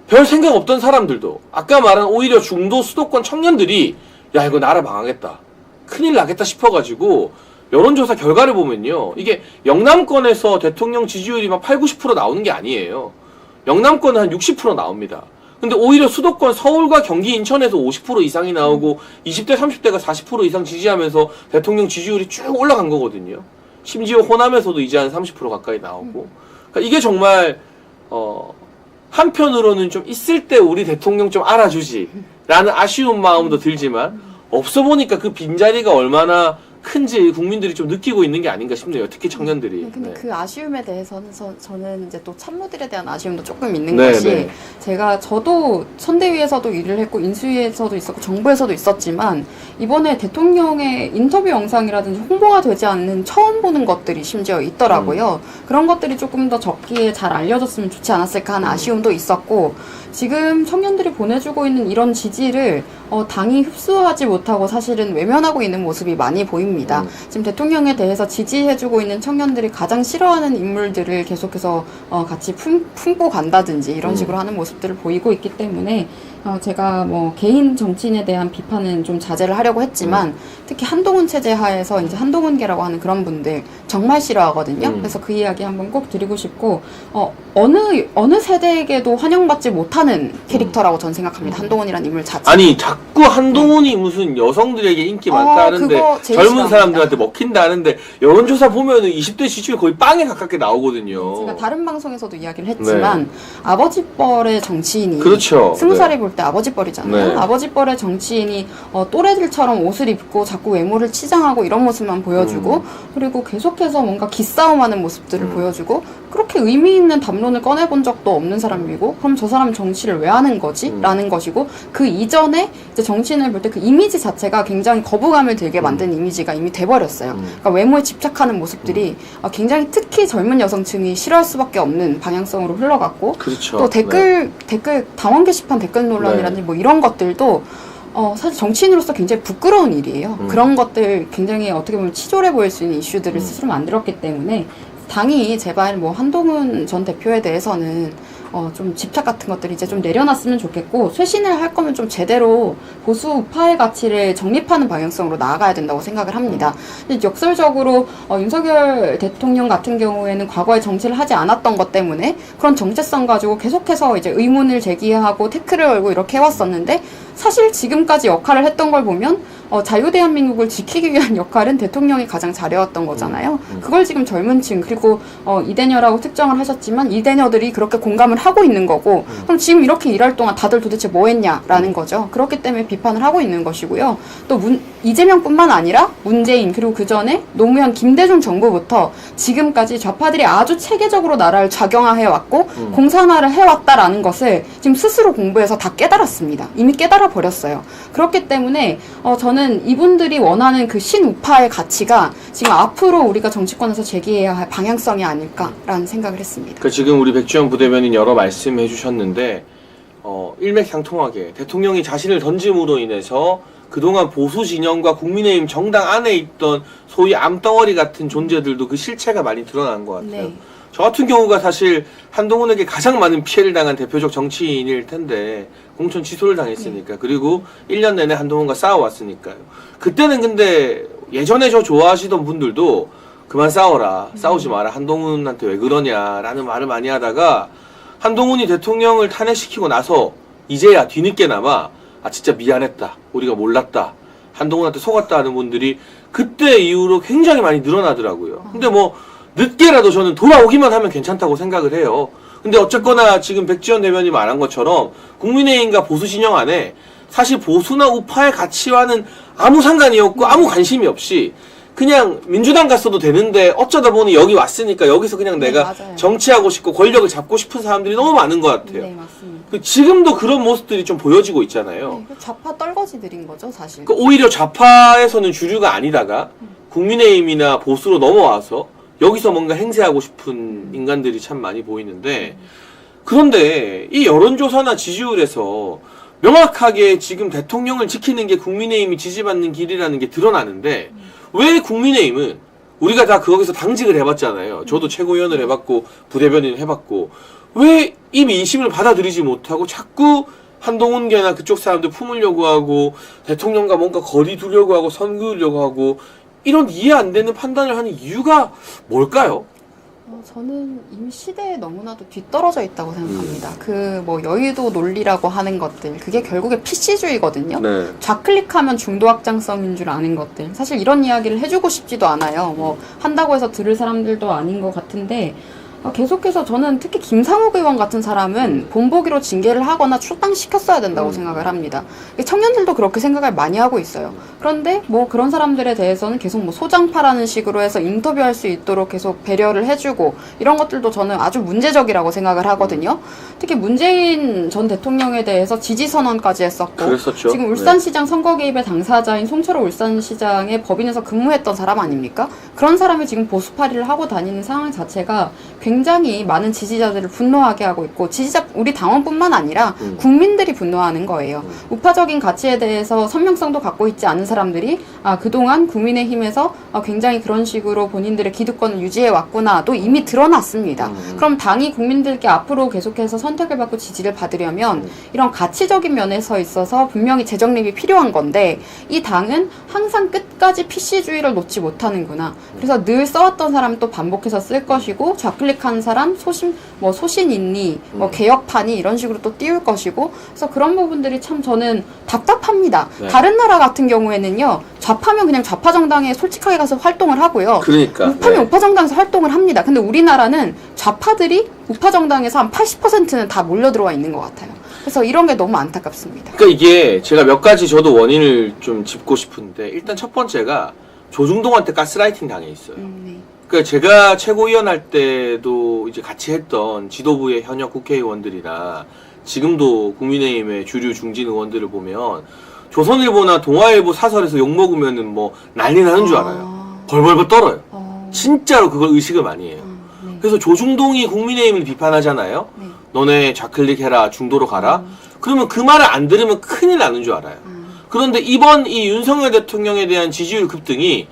D: 별 생각 없던 사람들도, 아까 말한 오히려 중도 수도권 청년들이 야 이거 나라 망하겠다, 큰일 나겠다 싶어가지고 여론조사 결과를 보면요, 이게 영남권에서 대통령 지지율이 막 8, 90% 나오는 게 아니에요. 영남권은 한 60% 나옵니다. 근데 오히려 수도권 서울과 경기, 인천에서 50% 이상이 나오고 20대, 30대가 40% 이상 지지하면서 대통령 지지율이 쭉 올라간 거거든요. 심지어 호남에서도 이제 한 30% 가까이 나오고. 그러니까 이게 정말 한편으로는 좀 있을 때 우리 대통령 좀 알아주지 라는 아쉬운 마음도 들지만, 없어 보니까 그 빈자리가 얼마나 큰지 국민들이 좀 느끼고 있는 게 아닌가 싶네요. 특히 청년들이.
E: 근데
D: 네.
E: 그 아쉬움에 대해서는 저는 이제 또 참모들에 대한 아쉬움도 조금 있는
D: 네,
E: 것이,
D: 네.
E: 저도 선대위에서도 일을 했고 인수위에서도 있었고 정부에서도 있었지만, 이번에 대통령의 인터뷰 영상이라든지 홍보가 되지 않는 처음 보는 것들이 심지어 있더라고요. 그런 것들이 조금 더 적기에 잘 알려졌으면 좋지 않았을까 하는 아쉬움도 있었고, 지금 청년들이 보내주고 있는 이런 지지를 당이 흡수하지 못하고 사실은 외면하고 있는 모습이 많이 보입니다. 지금 대통령에 대해서 지지해주고 있는 청년들이 가장 싫어하는 인물들을 계속해서 같이 품고 간다든지 이런 식으로 하는 모습들을 보이고 있기 때문에, 제가 뭐 개인 정치인에 대한 비판은 좀 자제를 하려고 했지만, 특히 한동훈 체제 하에서 이제 한동훈계라고 하는 그런 분들 정말 싫어하거든요. 그래서 그 이야기 한번 꼭 드리고 싶고, 어느 세대에게도 환영받지 못하는 캐릭터라고 저는 생각합니다. 한동훈이라는 인물 자체.
D: 아니 자꾸 한동훈이 무슨 여성들에게 인기 많다 하는데
E: 그거 제일
D: 젊은
E: 싫어합니다.
D: 사람들한테 먹힌다 하는데, 여론조사 보면은 20대 지지율 거의 빵에 가깝게 나오거든요.
E: 제가 다른 방송에서도 이야기를 했지만, 아버지뻘의 정치인이,
D: 그렇죠.
E: 승사리 볼 때 아버지뻘이잖아요.
D: 네.
E: 아버지뻘의 정치인이 또래들처럼 옷을 입고 자꾸 외모를 치장하고 이런 모습만 보여주고, 그리고 계속해서 뭔가 기싸움하는 모습들을 보여주고, 그렇게 의미 있는 담론을 꺼내본 적도 없는 사람이고, 그럼 저 사람 정치를 왜 하는 거지? 라는 것이고, 그 이전에 이제 정치인을 볼 때 그 이미지 자체가 굉장히 거부감을 들게 만든 이미지가 이미 돼버렸어요. 그러니까 외모에 집착하는 모습들이 굉장히 특히 젊은 여성층이 싫어할 수밖에 없는 방향성으로 흘러갔고,
D: 그렇죠.
E: 또 댓글 당원 게시판 댓글 논란이라든지 뭐 이런 것들도 사실 정치인으로서 굉장히 부끄러운 일이에요. 그런 것들 굉장히 어떻게 보면 치졸해 보일 수 있는 이슈들을 스스로 만들었기 때문에, 당이 제발 뭐 한동훈 전 대표에 대해서는 좀 집착 같은 것들이 이제 좀 내려놨으면 좋겠고, 쇄신을 할 거면 좀 제대로 보수 우파의 가치를 정립하는 방향성으로 나아가야 된다고 생각을 합니다. 근데 역설적으로 윤석열 대통령 같은 경우에는 과거에 정치를 하지 않았던 것 때문에 그런 정체성 가지고 계속해서 이제 의문을 제기하고 태클을 걸고 이렇게 해왔었는데, 사실 지금까지 역할을 했던 걸 보면 자유대한민국을 지키기 위한 역할은 대통령이 가장 잘해왔던 거잖아요. 그걸 지금 젊은 층, 그리고 이대녀라고 특정을 하셨지만 이대녀들이 그렇게 공감을 하고 있는 거고, 그럼 지금 이렇게 일할 동안 다들 도대체 뭐 했냐라는 거죠. 그렇기 때문에 비판을 하고 있는 것이고요. 또 이재명뿐만 아니라 문재인, 그리고 그 전에 노무현, 김대중 정부부터 지금까지 좌파들이 아주 체계적으로 나라를 좌경화해왔고 공산화를 해왔다라는 것을 지금 스스로 공부해서 다 깨달았습니다. 이미 깨달아 버렸어요. 그렇기 때문에 저는 이분들이 원하는 그 신우파의 가치가 지금 앞으로 우리가 정치권에서 제기해야 할 방향성이 아닐까라는 생각을 했습니다.
D: 그러니까 지금 우리 백지원 부대변인 여러 말씀해 주셨는데, 일맥상통하게 대통령이 자신을 던짐으로 인해서 그동안 보수 진영과 국민의힘 정당 안에 있던 소위 암덩어리 같은 존재들도 그 실체가 많이 드러난 것 같아요.
E: 네.
D: 저 같은 경우가 사실 한동훈에게 가장 많은 피해를 당한 대표적 정치인일 텐데, 공천 취소를 당했으니까. 그리고 1년 내내 한동훈과 싸워왔으니까요. 그때는 근데 예전에 저 좋아하시던 분들도 그만 싸워라, 싸우지 마라, 한동훈한테 왜 그러냐라는 말을 많이 하다가, 한동훈이 대통령을 탄핵시키고 나서 이제야 뒤늦게나마 진짜 미안했다, 우리가 몰랐다, 한동훈한테 속았다 하는 분들이 그때 이후로 굉장히 많이 늘어나더라고요. 근데 뭐 늦게라도 저는 돌아오기만 하면 괜찮다고 생각을 해요. 근데 어쨌거나 지금 백지원 대변인이 말한 것처럼 국민의힘과 보수 진영 안에 사실 보수나 우파의 가치와는 아무 상관이 없고 아무 관심이 없이 그냥 민주당 갔어도 되는데 어쩌다 보니 여기 왔으니까 여기서 그냥
E: 네,
D: 내가
E: 맞아요.
D: 정치하고 싶고 권력을 잡고 싶은 사람들이 너무 많은 것 같아요.
E: 네, 맞습니다.
D: 지금도 그런 모습들이 좀 보여지고 있잖아요.
E: 네, 그 좌파 떨거지들인 거죠, 사실.
D: 오히려 좌파에서는 주류가 아니다가 국민의힘이나 보수로 넘어와서 여기서 뭔가 행세하고 싶은 인간들이 참 많이 보이는데, 그런데 이 여론조사나 지지율에서 명확하게 지금 대통령을 지키는 게 국민의힘이 지지받는 길이라는 게 드러나는데, 왜 국민의힘은 우리가 다 거기서 당직을 해봤잖아요. 저도 최고위원을 해봤고 부대변인을 해봤고, 왜 이 민심을 받아들이지 못하고 자꾸 한동훈계나 그쪽 사람들 품으려고 하고 대통령과 뭔가 거리 두려고 하고 선 그으려고 하고 이런 이해 안 되는 판단을 하는 이유가 뭘까요?
E: 저는 이미 시대에 너무나도 뒤떨어져 있다고 생각합니다. 그 뭐 여의도 논리라고 하는 것들, 그게 결국에 PC주의거든요.
D: 네.
E: 좌클릭하면 중도 확장성인 줄 아는 것들. 사실 이런 이야기를 해주고 싶지도 않아요. 뭐 한다고 해서 들을 사람들도 아닌 것 같은데, 계속해서 저는 특히 김상욱 의원 같은 사람은 본보기로 징계를 하거나 출당시켰어야 된다고 생각을 합니다. 청년들도 그렇게 생각을 많이 하고 있어요. 그런데 뭐 그런 사람들에 대해서는 계속 뭐 소장파라는 식으로 해서 인터뷰할 수 있도록 계속 배려를 해주고 이런 것들도 저는 아주 문제적이라고 생각을 하거든요. 특히 문재인 전 대통령에 대해서 지지선언까지 했었고,
D: 그랬었죠.
E: 지금 울산시장 선거 개입의 당사자인 송철호 울산시장의 법인에서 근무했던 사람 아닙니까? 그런 사람이 지금 보수파리를 하고 다니는 상황 자체가 굉장히 많은 지지자들을 분노하게 하고 있고, 우리 당원뿐만 아니라 국민들이 분노하는 거예요. 우파적인 가치에 대해서 선명성도 갖고 있지 않은 사람들이 그동안 국민의힘에서 굉장히 그런 식으로 본인들의 기득권을 유지해 왔구나도 이미 드러났습니다. 그럼 당이 국민들께 앞으로 계속해서 선택을 받고 지지를 받으려면 이런 가치적인 면에서 있어서 분명히 재정립이 필요한 건데, 이 당은 항상 끝까지 PC주의를 놓지 못하는구나. 그래서 늘 써왔던 사람 또 반복해서 쓸 것이고, 좌클릭한 사람 소신있니, 개혁파니 이런 식으로 또 띄울 것이고, 그래서 그런 부분들이 참 저는 답답합니다.
D: 네.
E: 다른 나라 같은 경우에는요, 좌파면 그냥 좌파 정당에 솔직하게 가서 활동을 하고요.
D: 그러니까.
E: 우파면
D: 네.
E: 우파 정당에서 활동을 합니다. 근데 우리나라는 좌파들이 우파 정당에서 한 80%는 다 몰려 들어와 있는 것 같아요. 그래서 이런 게 너무 안타깝습니다.
D: 그러니까 이게 제가 몇 가지 저도 원인을 좀 짚고 싶은데, 일단 첫 번째가 조중동한테 가스라이팅 당해 있어요.
E: 네.
D: 그러니까 제가 최고위원 할 때도 이제 같이 했던 지도부의 현역 국회의원들이나 지금도 국민의힘의 주류 중진 의원들을 보면 조선일보나 동아일보 사설에서 욕먹으면은 뭐 난리 나는 줄 알아요. 벌벌벌 떨어요. 진짜로 그걸 의식을 많이 해요.
E: 네.
D: 그래서 조중동이 국민의힘을 비판하잖아요.
E: 네.
D: 너네 좌클릭해라, 중도로 가라. 그러면 그 말을 안 들으면 큰일 나는 줄 알아요. 그런데 이번 이 윤석열 대통령에 대한 지지율 급등이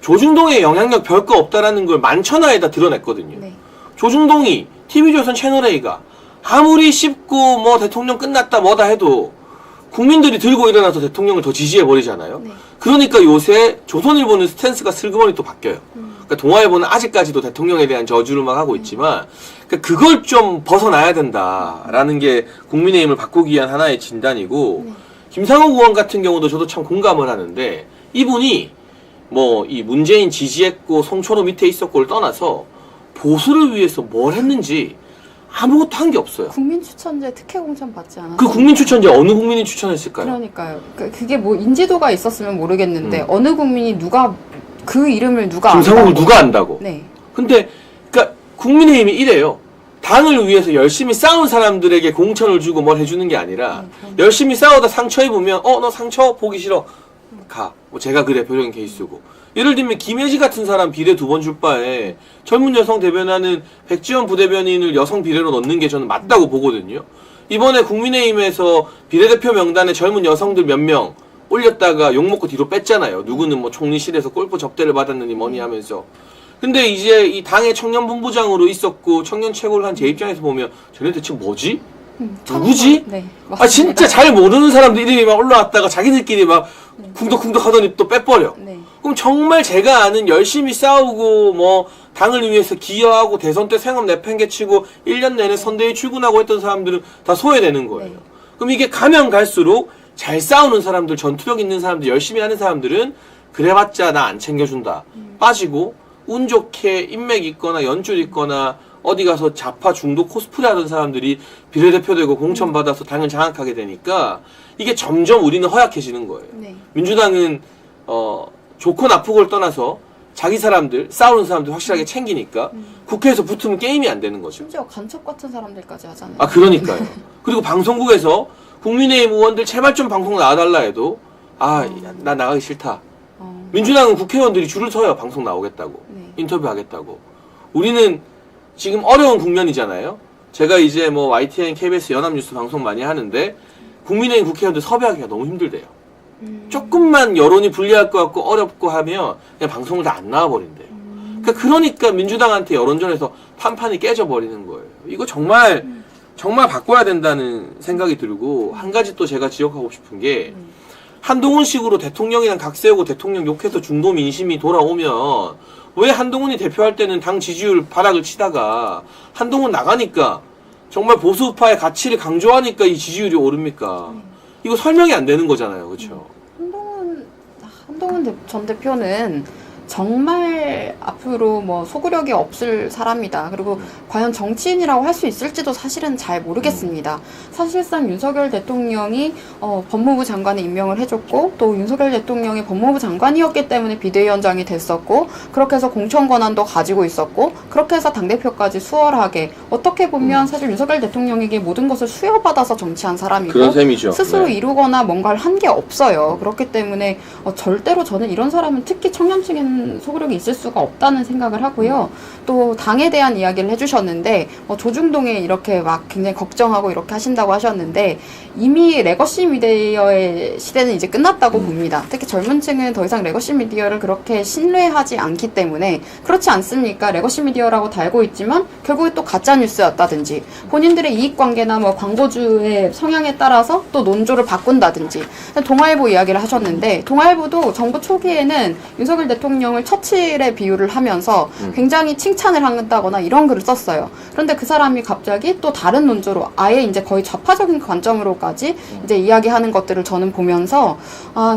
D: 조중동의 영향력 별거 없다라는 걸 만천하에다 드러냈거든요.
E: 네.
D: 조중동이 TV조선 채널A가 아무리 씹고 뭐 대통령 끝났다 뭐다 해도 국민들이 들고 일어나서 대통령을 더 지지해버리잖아요.
E: 네.
D: 그러니까 요새 조선일보는 스탠스가 슬그머니 또 바뀌어요. 그러니까 동아일보는 아직까지도 대통령에 대한 저주를 막 하고 있지만, 그러니까 그걸 좀 벗어나야 된다라는 게 국민의힘을 바꾸기 위한 하나의 진단이고, 김상욱 의원 같은 경우도 저도 참 공감을 하는데, 이분이 뭐 이 문재인 지지했고 송철호 밑에 있었고를 떠나서 보수를 위해서 뭘 했는지 아무것도 한 게 없어요.
E: 국민 추천제 특혜 공천 받지 않았어요?
D: 그 국민 추천제 어느 국민이 추천했을까요?
E: 그러니까요. 그게 뭐 인지도가 있었으면 모르겠는데 어느 국민이 그 이름을 누가
D: 김상욱을
E: 안다고.
D: 누가 안다고?
E: 네.
D: 근데 그러니까 국민의힘이 이래요. 당을 위해서 열심히 싸운 사람들에게 공천을 주고 뭘 해주는 게 아니라 열심히 싸우다 상처 입으면 너 상처 보기 싫어 가. 뭐 제가 그 대표적인 케이스고, 예를 들면 김혜지 같은 사람 비례 2번 줄 바에 젊은 여성 대변하는 백지원 부대변인을 여성 비례로 넣는 게 저는 맞다고 보거든요. 이번에 국민의힘에서 비례대표 명단에 젊은 여성들 몇 명 올렸다가 욕먹고 뒤로 뺐잖아요. 누구는 뭐 총리실에서 골프 접대를 받았느니 뭐니 하면서. 근데 이제 이 당의 청년본부장으로 있었고 청년 최고를 한 제 입장에서 보면 쟤네 대체 뭐지? 누구지?
E: 네, 맞습니다.
D: 진짜 잘 모르는 사람들 이름이 막 올라왔다가 자기들끼리 막 쿵덕쿵덕 하더니 또 빼버려.
E: 네.
D: 그럼 정말 제가 아는 열심히 싸우고 뭐 당을 위해서 기여하고 대선 때 생업 내팽개치고 1년 내내 선대위 출근하고 했던 사람들은 다 소외되는 거예요.
E: 네.
D: 그럼 이게 가면 갈수록 잘 싸우는 사람들, 전투력 있는 사람들, 열심히 하는 사람들은 그래봤자 나 안 챙겨준다 빠지고 운 좋게 인맥 있거나 연줄 있거나 어디 가서 자파 중독 코스프레 하던 사람들이 비례대표되고 공천 받아서 당을 장악하게 되니까 이게 점점 우리는 허약해지는 거예요.
E: 네.
D: 민주당은 좋고 나쁘고를 떠나서 자기 사람들 싸우는 사람들 확실하게 챙기니까 국회에서 붙으면 게임이 안 되는 거죠.
E: 심지어 간첩 같은 사람들까지 하잖아요.
D: 아 그러니까요. 그리고 방송국에서 국민의힘 의원들 제발 좀 방송 나와달라 해도 나 나가기 싫다. 민주당은 국회의원들이 줄을 서요. 방송 나오겠다고.
E: 네.
D: 인터뷰 하겠다고. 우리는 지금 어려운 국면이잖아요. 제가 이제 뭐 YTN, KBS 연합뉴스 방송 많이 하는데 국민의힘 국회의원들 섭외하기가 너무 힘들대요. 조금만 여론이 불리할 것 같고 어렵고 하면 그냥 방송을 다 안 나와버린대요. 그러니까 민주당한테 여론전에서 판판이 깨져버리는 거예요. 이거 정말 바꿔야 된다는 생각이 들고 한 가지 또 제가 지적하고 싶은 게 한동훈식으로 대통령이랑 각 세우고 대통령 욕해서 중도 민심이 돌아오면 왜 한동훈이 대표할 때는 당 지지율 바닥을 치다가 한동훈 나가니까 정말 보수파의 가치를 강조하니까 이 지지율이 오릅니까? 이거 설명이 안 되는 거잖아요. 그렇죠?
E: 한동훈 전 대표는 정말 앞으로 뭐 소구력이 없을 사람이다. 그리고 과연 정치인이라고 할 수 있을지도 사실은 잘 모르겠습니다. 사실상 윤석열 대통령이 법무부 장관에 임명을 해줬고 또 윤석열 대통령이 법무부 장관이었기 때문에 비대위원장이 됐었고 그렇게 해서 공천 권한도 가지고 있었고 그렇게 해서 당대표까지 수월하게 어떻게 보면 사실 윤석열 대통령에게 모든 것을 수여받아서 정치한 사람이고
D: 그런 셈이죠.
E: 스스로
D: 네.
E: 이루거나 뭔가를 한 게 없어요. 그렇기 때문에 절대로 저는 이런 사람은 특히 청년층에는 소구력이 있을 수가 없다는 생각을 하고요. 또 당에 대한 이야기를 해주셨는데 조중동에 이렇게 막 굉장히 걱정하고 이렇게 하신다고 하셨는데 이미 레거시 미디어의 시대는 이제 끝났다고 봅니다. 특히 젊은 층은 더 이상 레거시 미디어를 그렇게 신뢰하지 않기 때문에 그렇지 않습니까? 레거시 미디어라고 달고 있지만 결국에 또 가짜 뉴스였다든지 본인들의 이익관계나 뭐 광고주의 성향에 따라서 또 논조를 바꾼다든지 동아일보 이야기를 하셨는데 동아일보도 정부 초기에는 윤석열 대통령을 처칠에 비유를 하면서 굉장히 칭찬을 한다거나 이런 글을 썼어요. 그런데 그 사람이 갑자기 또 다른 논조로 아예 이제 거의 좌파적인 관점으로까지 이제 이야기하는 것들을 저는 보면서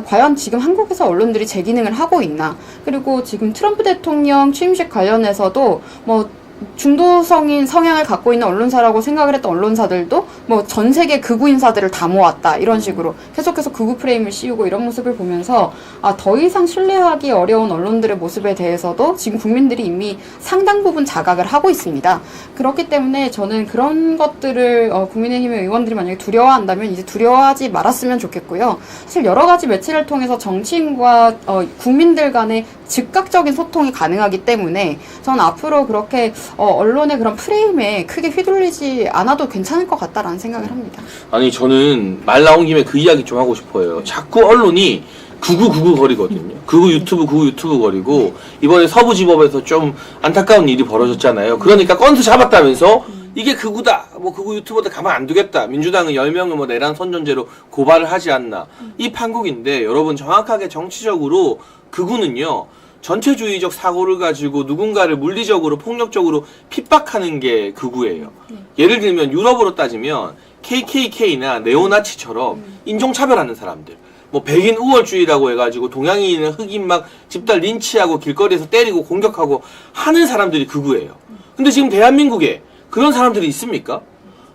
E: 과연 지금 한국에서 언론들이 제 기능을 하고 있나. 그리고 지금 트럼프 대통령 취임식 관련해서도 뭐 중도성인 성향을 갖고 있는 언론사라고 생각을 했던 언론사들도 뭐 전 세계 극우 인사들을 다 모았다 이런 식으로 계속해서 극우 프레임을 씌우고 이런 모습을 보면서 더 이상 신뢰하기 어려운 언론들의 모습에 대해서도 지금 국민들이 이미 상당 부분 자각을 하고 있습니다. 그렇기 때문에 저는 그런 것들을 국민의힘의 의원들이 만약에 두려워한다면 이제 두려워하지 말았으면 좋겠고요. 사실 여러 가지 매체를 통해서 정치인과 국민들 간의 즉각적인 소통이 가능하기 때문에 저는 앞으로 그렇게 언론의 그런 프레임에 크게 휘둘리지 않아도 괜찮을 것 같다라는 생각을 합니다.
D: 아니 저는 말 나온 김에 그 이야기 좀 하고 싶어요. 자꾸 언론이 구구 거리거든요. 구구 유튜브 거리고 이번에 서부지법에서 좀 안타까운 일이 벌어졌잖아요. 그러니까 건수 잡았다면서 이게 극우다, 뭐 극우 유튜버들 가만 안 두겠다. 민주당은 10명을 뭐 내란 선전죄로 고발을 하지 않나. 이 판국인데 여러분 정확하게 정치적으로 극우는요. 전체주의적 사고를 가지고 누군가를 물리적으로 폭력적으로 핍박하는 게 극우예요. 예를 들면 유럽으로 따지면 KKK나 네오나치처럼 인종차별하는 사람들. 뭐 백인 우월주의라고 해가지고 동양인이나 흑인 막 집단 린치하고 길거리에서 때리고 공격하고 하는 사람들이 극우예요. 근데 지금 대한민국에 그런 사람들이 있습니까?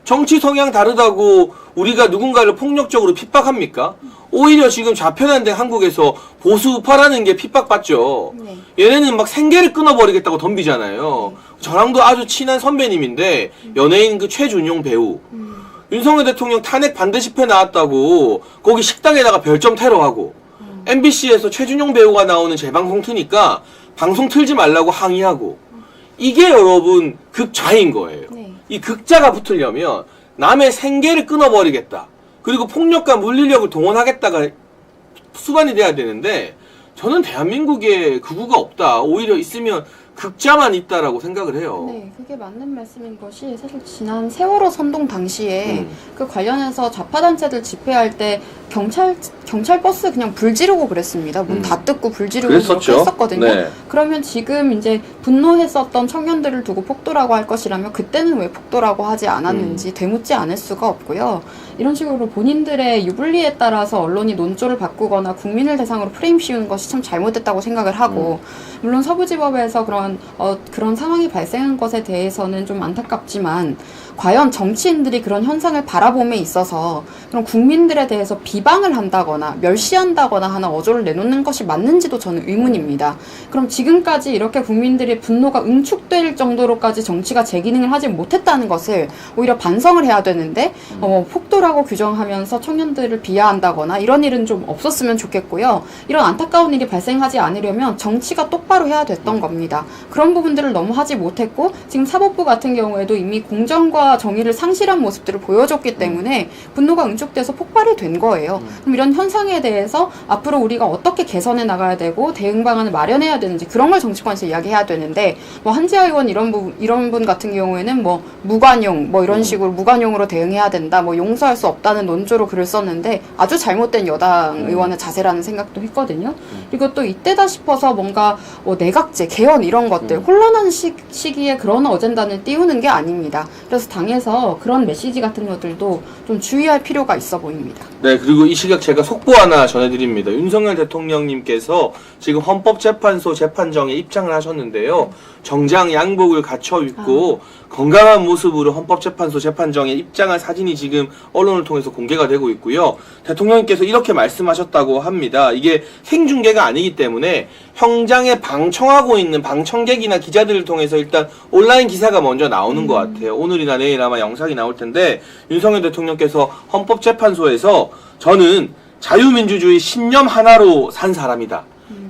D: 정치 성향 다르다고 우리가 누군가를 폭력적으로 핍박합니까? 오히려 지금 좌편한데 한국에서 보수우파라는 게 핍박받죠.
E: 네.
D: 얘네는 막 생계를 끊어버리겠다고 덤비잖아요. 저랑도 아주 친한 선배님인데 연예인 그 최준용 배우. 윤석열 대통령 탄핵 반대 집회 나왔다고 거기 식당에다가 별점 테러하고 MBC에서 최준용 배우가 나오는 재방송 트니까 방송 틀지 말라고 항의하고 이게 여러분 극좌인 거예요.
E: 네.
D: 이 극자가 붙으려면 남의 생계를 끊어버리겠다. 그리고 폭력과 물리력을 동원하겠다가 수반이 돼야 되는데 저는 대한민국에 극우가 없다. 오히려 있으면 극자만 있다라고 생각을 해요.
E: 네, 그게 맞는 말씀인 것이 사실 지난 세월호 선동 당시에 그 관련해서 좌파단체들 집회할 때 경찰 버스 그냥 불 지르고 그랬습니다. 문 다 뜯고 불 지르고
D: 그랬었죠.
E: 그렇게 했었거든요.
D: 네.
E: 그러면 지금 이제 분노했었던 청년들을 두고 폭도라고 할 것이라면 그때는 왜 폭도라고 하지 않았는지 되묻지 않을 수가 없고요. 이런 식으로 본인들의 유불리에 따라서 언론이 논조를 바꾸거나 국민을 대상으로 프레임 씌우는 것이 참 잘못됐다고 생각을 하고 물론 서부지법에서 그런 상황이 발생한 것에 대해서는 좀 안타깝지만 과연 정치인들이 그런 현상을 바라봄에 있어서 그런 국민들에 대해서 비방을 한다거나 멸시한다거나 하는 어조를 내놓는 것이 맞는지도 저는 의문입니다. 그럼 지금까지 이렇게 국민들의 분노가 응축될 정도로까지 정치가 제 기능을 하지 못했다는 것을 오히려 반성을 해야 되는데 폭도라고 규정하면서 청년들을 비하한다거나 이런 일은 좀 없었으면 좋겠고요. 이런 안타까운 일이 발생하지 않으려면 정치가 똑바로 해야 됐던 겁니다. 그런 부분들을 너무 하지 못했고 지금 사법부 같은 경우에도 이미 공정과 정의를 상실한 모습들을 보여줬기 때문에 분노가 응축돼서 폭발이 된 거예요. 그럼 이런 현상에 대해서 앞으로 우리가 어떻게 개선해 나가야 되고 대응 방안을 마련해야 되는지 그런 걸 정치권에서 이야기해야 되는데 뭐 한지아 의원 이런 분 같은 경우에는 뭐 무관용 뭐 이런 식으로 무관용으로 대응해야 된다 뭐 용서할 수 없다는 논조로 글을 썼는데 아주 잘못된 여당 의원의 자세라는 생각도 했거든요. 그리고 또 이때다 싶어서 뭔가 내각제 개헌 이런 것들 혼란한 시기에 그런 어젠다는 띄우는 게 아닙니다. 그래서 당에서 그런 메시지 같은 것들도 좀 주의할 필요가 있어 보입니다.
D: 네, 그리고 이 시각 제가 속보 하나 전해드립니다. 윤석열 대통령님께서 지금 헌법재판소 재판정에 입장을 하셨는데요. 정장 양복을 갖춰 입고 건강한 모습으로 헌법재판소 재판정에 입장한 사진이 지금 언론을 통해서 공개가 되고 있고요. 대통령님께서 이렇게 말씀하셨다고 합니다. 이게 생중계가 아니기 때문에 현장에 방청하고 있는 방청객이나 기자들을 통해서 일단 온라인 기사가 먼저 나오는 것 같아요. 오늘이나 내일 아마 영상이 나올 텐데 윤석열 대통령께서 헌법재판소에서 저는 자유민주주의 신념 하나로 산 사람이다.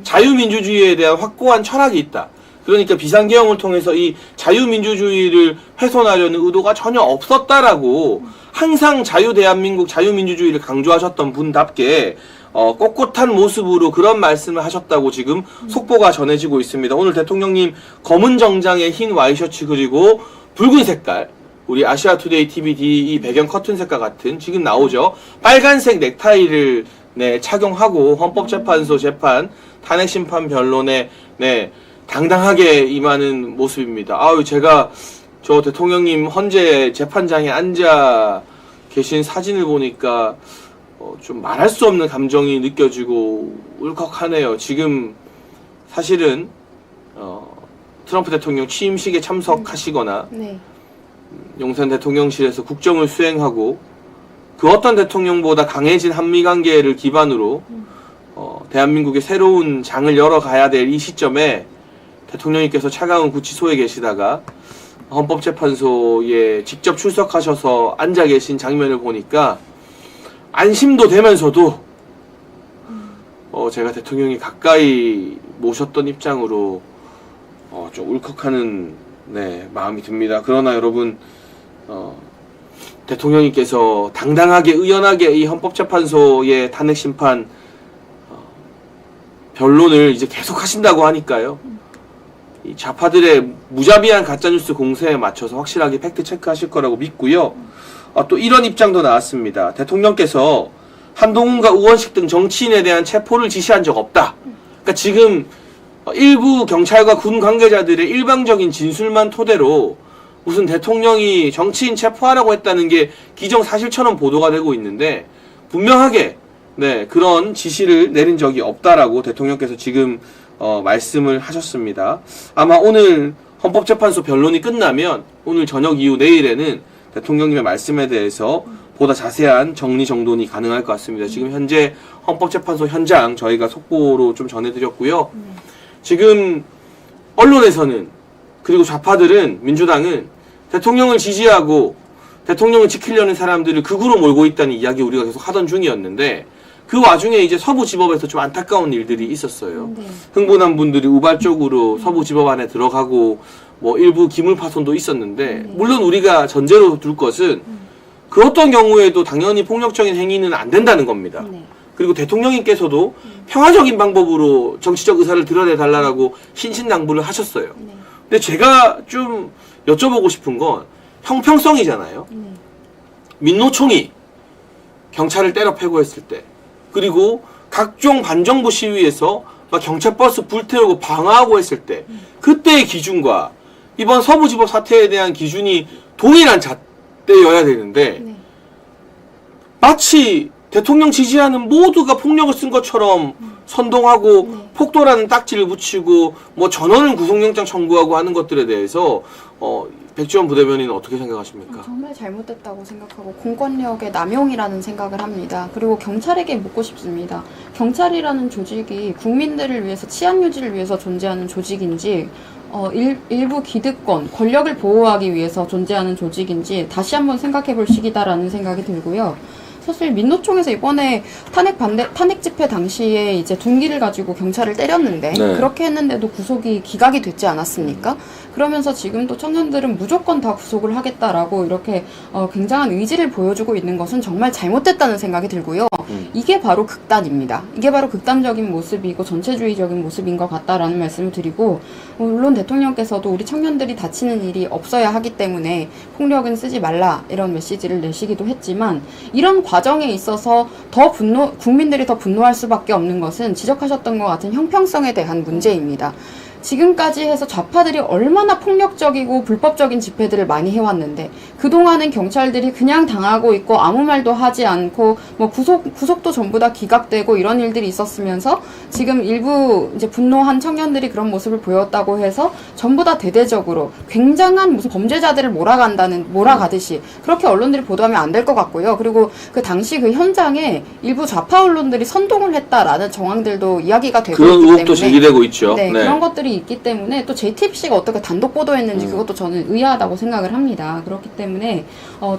D: 자유민주주의에 대한 확고한 철학이 있다. 그러니까 비상계엄을 통해서 이 자유민주주의를 훼손하려는 의도가 전혀 없었다라고 항상 자유대한민국 자유민주주의를 강조하셨던 분답게 꼿꼿한 모습으로 그런 말씀을 하셨다고 지금 속보가 전해지고 있습니다. 오늘 대통령님 검은 정장에 흰 와이셔츠 그리고 붉은 색깔 우리 아시아투데이 TVD 이 배경 커튼 색깔 같은 지금 나오죠. 빨간색 넥타이를 착용하고 헌법재판소 재판 탄핵심판 변론에 당당하게 임하는 모습입니다. 아유, 제가 저 대통령님 헌재 재판장에 앉아 계신 사진을 보니까 좀 말할 수 없는 감정이 느껴지고 울컥하네요. 지금 사실은 트럼프 대통령 취임식에 참석하시거나 용산 대통령실에서 국정을 수행하고 그 어떤 대통령보다 강해진 한미관계를 기반으로 대한민국의 새로운 장을 열어가야 될 이 시점에 대통령님께서 차가운 구치소에 계시다가 헌법재판소에 직접 출석하셔서 앉아 계신 장면을 보니까 안심도 되면서도 제가 대통령이 가까이 모셨던 입장으로 좀 울컥하는 마음이 듭니다. 그러나 여러분 대통령님께서 당당하게 의연하게 이 헌법재판소의 탄핵심판 변론을 이제 계속 하신다고 하니까요. 이 좌파들의 무자비한 가짜뉴스 공세에 맞춰서 확실하게 팩트 체크하실 거라고 믿고요. 또 이런 입장도 나왔습니다. 대통령께서 한동훈과 우원식 등 정치인에 대한 체포를 지시한 적 없다. 그러니까 지금 일부 경찰과 군 관계자들의 일방적인 진술만 토대로 무슨 대통령이 정치인 체포하라고 했다는 게 기정사실처럼 보도가 되고 있는데 분명하게 그런 지시를 내린 적이 없다라고 대통령께서 지금 말씀을 하셨습니다. 아마 오늘 헌법재판소 변론이 끝나면 오늘 저녁 이후 내일에는 대통령님의 말씀에 대해서 보다 자세한 정리정돈이 가능할 것 같습니다. 지금 현재 헌법재판소 현장 저희가 속보로 좀 전해드렸고요. 지금 언론에서는 그리고 좌파들은 민주당은 대통령을 지지하고 대통령을 지키려는 사람들을 극으로 몰고 있다는 이야기 우리가 계속 하던 중이었는데 그 와중에 이제 서부지법에서 좀 안타까운 일들이 있었어요. 흥분한 분들이 우발적으로 서부지법 안에 들어가고 뭐 일부 기물 파손도 있었는데 물론 우리가 전제로 둘 것은 그 어떤 경우에도 당연히 폭력적인 행위는 안 된다는 겁니다. 그리고 대통령님께서도 평화적인 방법으로 정치적 의사를 드러내달라고 신신당부를 하셨어요. 근데 제가 좀 여쭤보고 싶은 건 형평성이잖아요. 민노총이 경찰을 때려 패고 했을 때, 그리고 각종 반정부 시위에서 막 경찰 버스 불태우고 방어하고 했을 때, 그때의 기준과 이번 서부지법 사태에 대한 기준이 동일한 잣대여야 되는데,
E: 네.
D: 마치 대통령 지지하는 모두가 폭력을 쓴 것처럼 선동하고
E: 네.
D: 폭도라는 딱지를 붙이고 뭐 전원을 구속영장 청구하고 하는 것들에 대해서 백지원 부대변인은 어떻게 생각하십니까?
E: 정말 잘못됐다고 생각하고 공권력의 남용이라는 생각을 합니다. 그리고 경찰에게 묻고 싶습니다. 경찰이라는 조직이 국민들을 위해서 치안 유지를 위해서 존재하는 조직인지 일부 기득권, 권력을 보호하기 위해서 존재하는 조직인지 다시 한번 생각해 볼 시기다라는 생각이 들고요. 사실 민노총에서 이번에 탄핵 집회 당시에 이제 둔기를 가지고 경찰을 때렸는데
D: 네.
E: 그렇게 했는데도 구속이 기각이 됐지 않았습니까? 그러면서 지금도 청년들은 무조건 다 구속을 하겠다라고 이렇게 굉장한 의지를 보여주고 있는 것은 정말 잘못됐다는 생각이 들고요. 이게 바로 극단입니다. 이게 바로 극단적인 모습이고 전체주의적인 모습인 것 같다라는 말씀을 드리고, 물론 대통령께서도 우리 청년들이 다치는 일이 없어야 하기 때문에 폭력은 쓰지 말라 이런 메시지를 내시기도 했지만, 이런 과정에 있어서 국민들이 더 분노할 수밖에 없는 것은 지적하셨던 것 같은 형평성에 대한 문제입니다. 지금까지 해서 좌파들이 얼마나 폭력적이고 불법적인 집회들을 많이 해왔는데, 그동안은 경찰들이 그냥 당하고 있고 아무 말도 하지 않고 뭐 구속도 전부 다 기각되고 이런 일들이 있었으면서, 지금 일부 이제 분노한 청년들이 그런 모습을 보였다고 해서 전부 다 대대적으로 굉장한 무슨 범죄자들을 몰아가듯이 그렇게 언론들이 보도하면 안 될 것 같고요. 그리고 그 당시 그 현장에 일부 좌파 언론들이 선동을 했다라는 정황들도 이야기가 되고
D: 그런
E: 있기
D: 의혹도
E: 때문에
D: 제기되고 있죠.
E: 네, 그런 것들이 있기 때문에 또 JTBC가 어떻게 단독 보도했는지 그것도 저는 의아하다고 생각을 합니다. 그렇기 때문에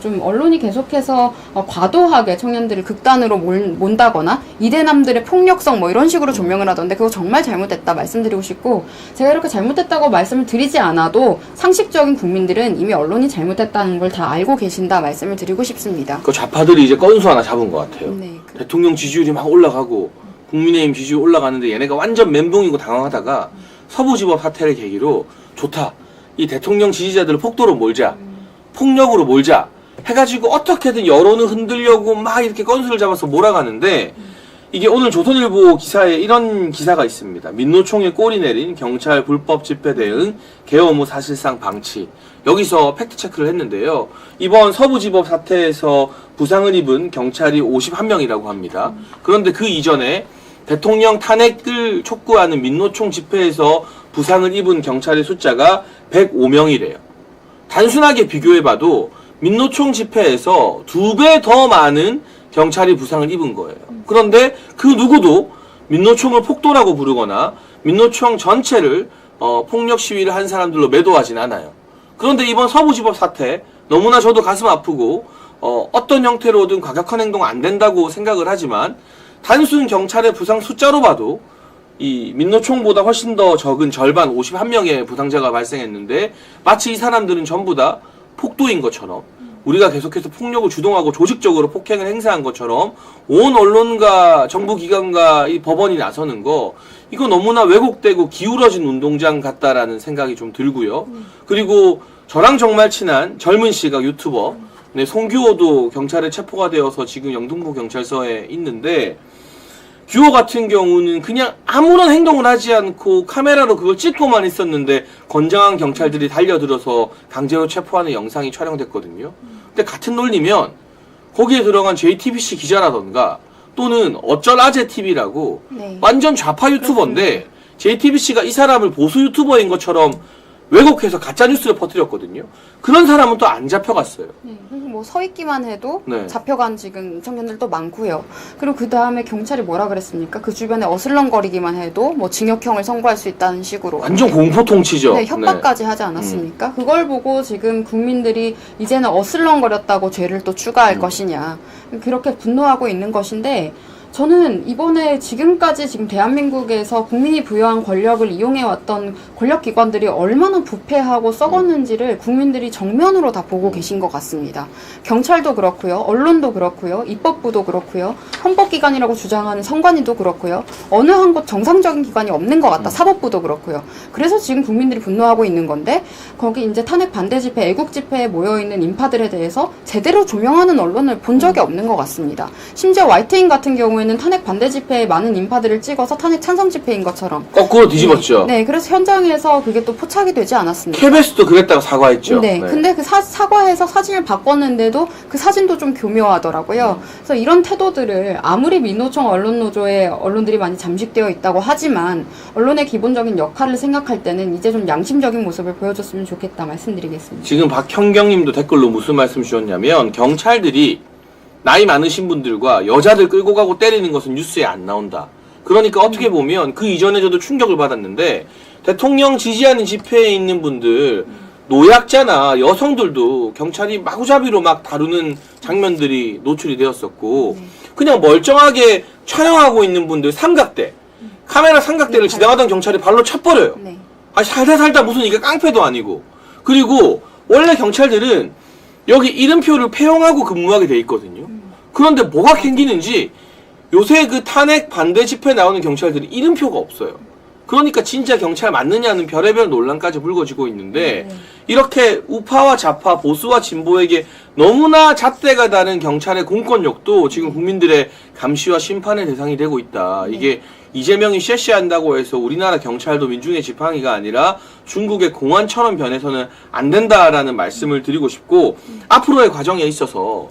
E: 좀 언론이 계속해서 과도하게 청년들을 극단으로 몬다거나 이대남들의 폭력성 뭐 이런 식으로 조명을 하던데, 그거 정말 잘못됐다 말씀드리고 싶고, 제가 이렇게 잘못됐다고 말씀을 드리지 않아도 상식적인 국민들은 이미 언론이 잘못됐다는 걸 다 알고 계신다 말씀을 드리고 싶습니다.
D: 그 좌파들이 이제 건수 하나 잡은 것 같아요.
E: 네,
D: 대통령 지지율이 막 올라가고 국민의힘 지지율 올라가는데 얘네가 완전 멘붕이고 당황하다가 서부지법 사태를 계기로 좋다, 이 대통령 지지자들을 폭도로 몰자, 폭력으로 몰자 해가지고 어떻게든 여론을 흔들려고 막 이렇게 건수를 잡아서 몰아가는데, 이게 오늘 조선일보 기사에 이런 기사가 있습니다. 민노총에 꼬리 내린 경찰 불법 집회 대응 계엄 후 사실상 방치. 여기서 팩트체크를 했는데요. 이번 서부지법 사태에서 부상을 입은 경찰이 51명이라고 합니다. 그런데 그 이전에 대통령 탄핵을 촉구하는 민노총 집회에서 부상을 입은 경찰의 숫자가 105명이래요. 단순하게 비교해봐도 민노총 집회에서 2배 더 많은 경찰이 부상을 입은 거예요. 그런데 그 누구도 민노총을 폭도라고 부르거나 민노총 전체를 폭력 시위를 한 사람들로 매도하진 않아요. 그런데 이번 서부지법 사태 너무나 저도 가슴 아프고 어떤 형태로든 과격한 행동 안 된다고 생각을 하지만, 단순 경찰의 부상 숫자로 봐도 이 민노총보다 훨씬 더 적은 절반 51명의 부상자가 발생했는데, 마치 이 사람들은 전부 다 폭도인 것처럼, 우리가 계속해서 폭력을 주동하고 조직적으로 폭행을 행사한 것처럼 온 언론과 정부기관과 이 법원이 나서는 거, 이거 너무나 왜곡되고 기울어진 운동장 같다라는 생각이 좀 들고요. 그리고 저랑 정말 친한 젊은 씨가 유튜버, 네, 송규호도 경찰에 체포가 되어서 지금 영등포 경찰서에 있는데, 규호 같은 경우는 그냥 아무런 행동을 하지 않고 카메라로 그걸 찍고만 있었는데 건장한 경찰들이 달려들어서 강제로 체포하는 영상이 촬영됐거든요. 근데 같은 논리면 거기에 들어간 JTBC 기자라던가 또는 어쩔 아재TV라고
E: 네.
D: 완전 좌파 유튜버인데 JTBC가 이 사람을 보수 유튜버인 것처럼 왜곡해서 가짜뉴스를 퍼뜨렸거든요. 그런 사람은 또 안 잡혀갔어요.
E: 네, 그리고 뭐 서 있기만 해도
D: 네.
E: 잡혀간 지금 청년들도 많고요. 그리고 그 다음에 경찰이 뭐라 그랬습니까? 그 주변에 어슬렁거리기만 해도 뭐 징역형을 선고할 수 있다는 식으로.
D: 완전 공포 통치죠.
E: 네, 협박까지 하지 않았습니까? 그걸 보고 지금 국민들이 이제는 어슬렁거렸다고 죄를 또 추가할 것이냐, 그렇게 분노하고 있는 것인데, 저는 이번에 지금까지 지금 대한민국에서 국민이 부여한 권력을 이용해왔던 권력기관들이 얼마나 부패하고 썩었는지를 국민들이 정면으로 다 보고 계신 것 같습니다. 경찰도 그렇고요. 언론도 그렇고요. 입법부도 그렇고요. 헌법기관이라고 주장하는 선관위도 그렇고요. 어느 한 곳 정상적인 기관이 없는 것 같다. 사법부도 그렇고요. 그래서 지금 국민들이 분노하고 있는 건데 거기 이제 탄핵 반대 집회, 애국 집회에 모여있는 인파들에 대해서 제대로 조명하는 언론을 본 적이 없는 것 같습니다. 심지어 YTN 같은 경우에는 탄핵 반대 집회에 많은 인파들을 찍어서 탄핵 찬성 집회인 것처럼
D: 거꾸로 뒤집었죠.
E: 네, 그래서 현장에서 그게 또 포착이 되지 않았습니다.
D: KBS도 그랬다고 사과했죠.
E: 네, 근데 그 사과해서 사진을 바꿨는데도 그 사진도 좀 교묘하더라고요. 그래서 이런 태도들을 아무리 민노총 언론노조에 언론들이 많이 잠식되어 있다고 하지만 언론의 기본적인 역할을 생각할 때는 이제 좀 양심적인 모습을 보여줬으면 좋겠다 말씀드리겠습니다.
D: 지금 박현경님도 댓글로 무슨 말씀 주셨냐면 경찰들이 나이 많으신 분들과 여자들 끌고 가고 때리는 것은 뉴스에 안 나온다. 그러니까 어떻게 보면 그 이전에 저도 충격을 받았는데 대통령 지지하는 집회에 있는 분들 노약자나 여성들도 경찰이 마구잡이로 막 다루는 장면들이 노출이 되었었고 그냥 멀쩡하게 촬영하고 있는 분들 삼각대 카메라 삼각대를 지나가던 경찰이 발로 차버려요.
E: 네.
D: 아니 살다 무슨 이게 깡패도 아니고 그리고 원래 경찰들은 여기 이름표를 폐용하고 근무하게 돼 있거든요. 그런데 뭐가 캥기는지 요새 그 탄핵 반대 집회 나오는 경찰들이 이름표가 없어요. 그러니까 진짜 경찰 맞느냐는 별의별 논란까지 불거지고 있는데 이렇게 우파와 좌파, 보수와 진보에게 너무나 잣대가 다른 경찰의 공권력도 지금 국민들의 감시와 심판의 대상이 되고 있다. 이게 이재명이 쉐쉐한다고 해서 우리나라 경찰도 민중의 지팡이가 아니라 중국의 공안처럼 변해서는 안 된다라는 말씀을 드리고 싶고 앞으로의 과정에 있어서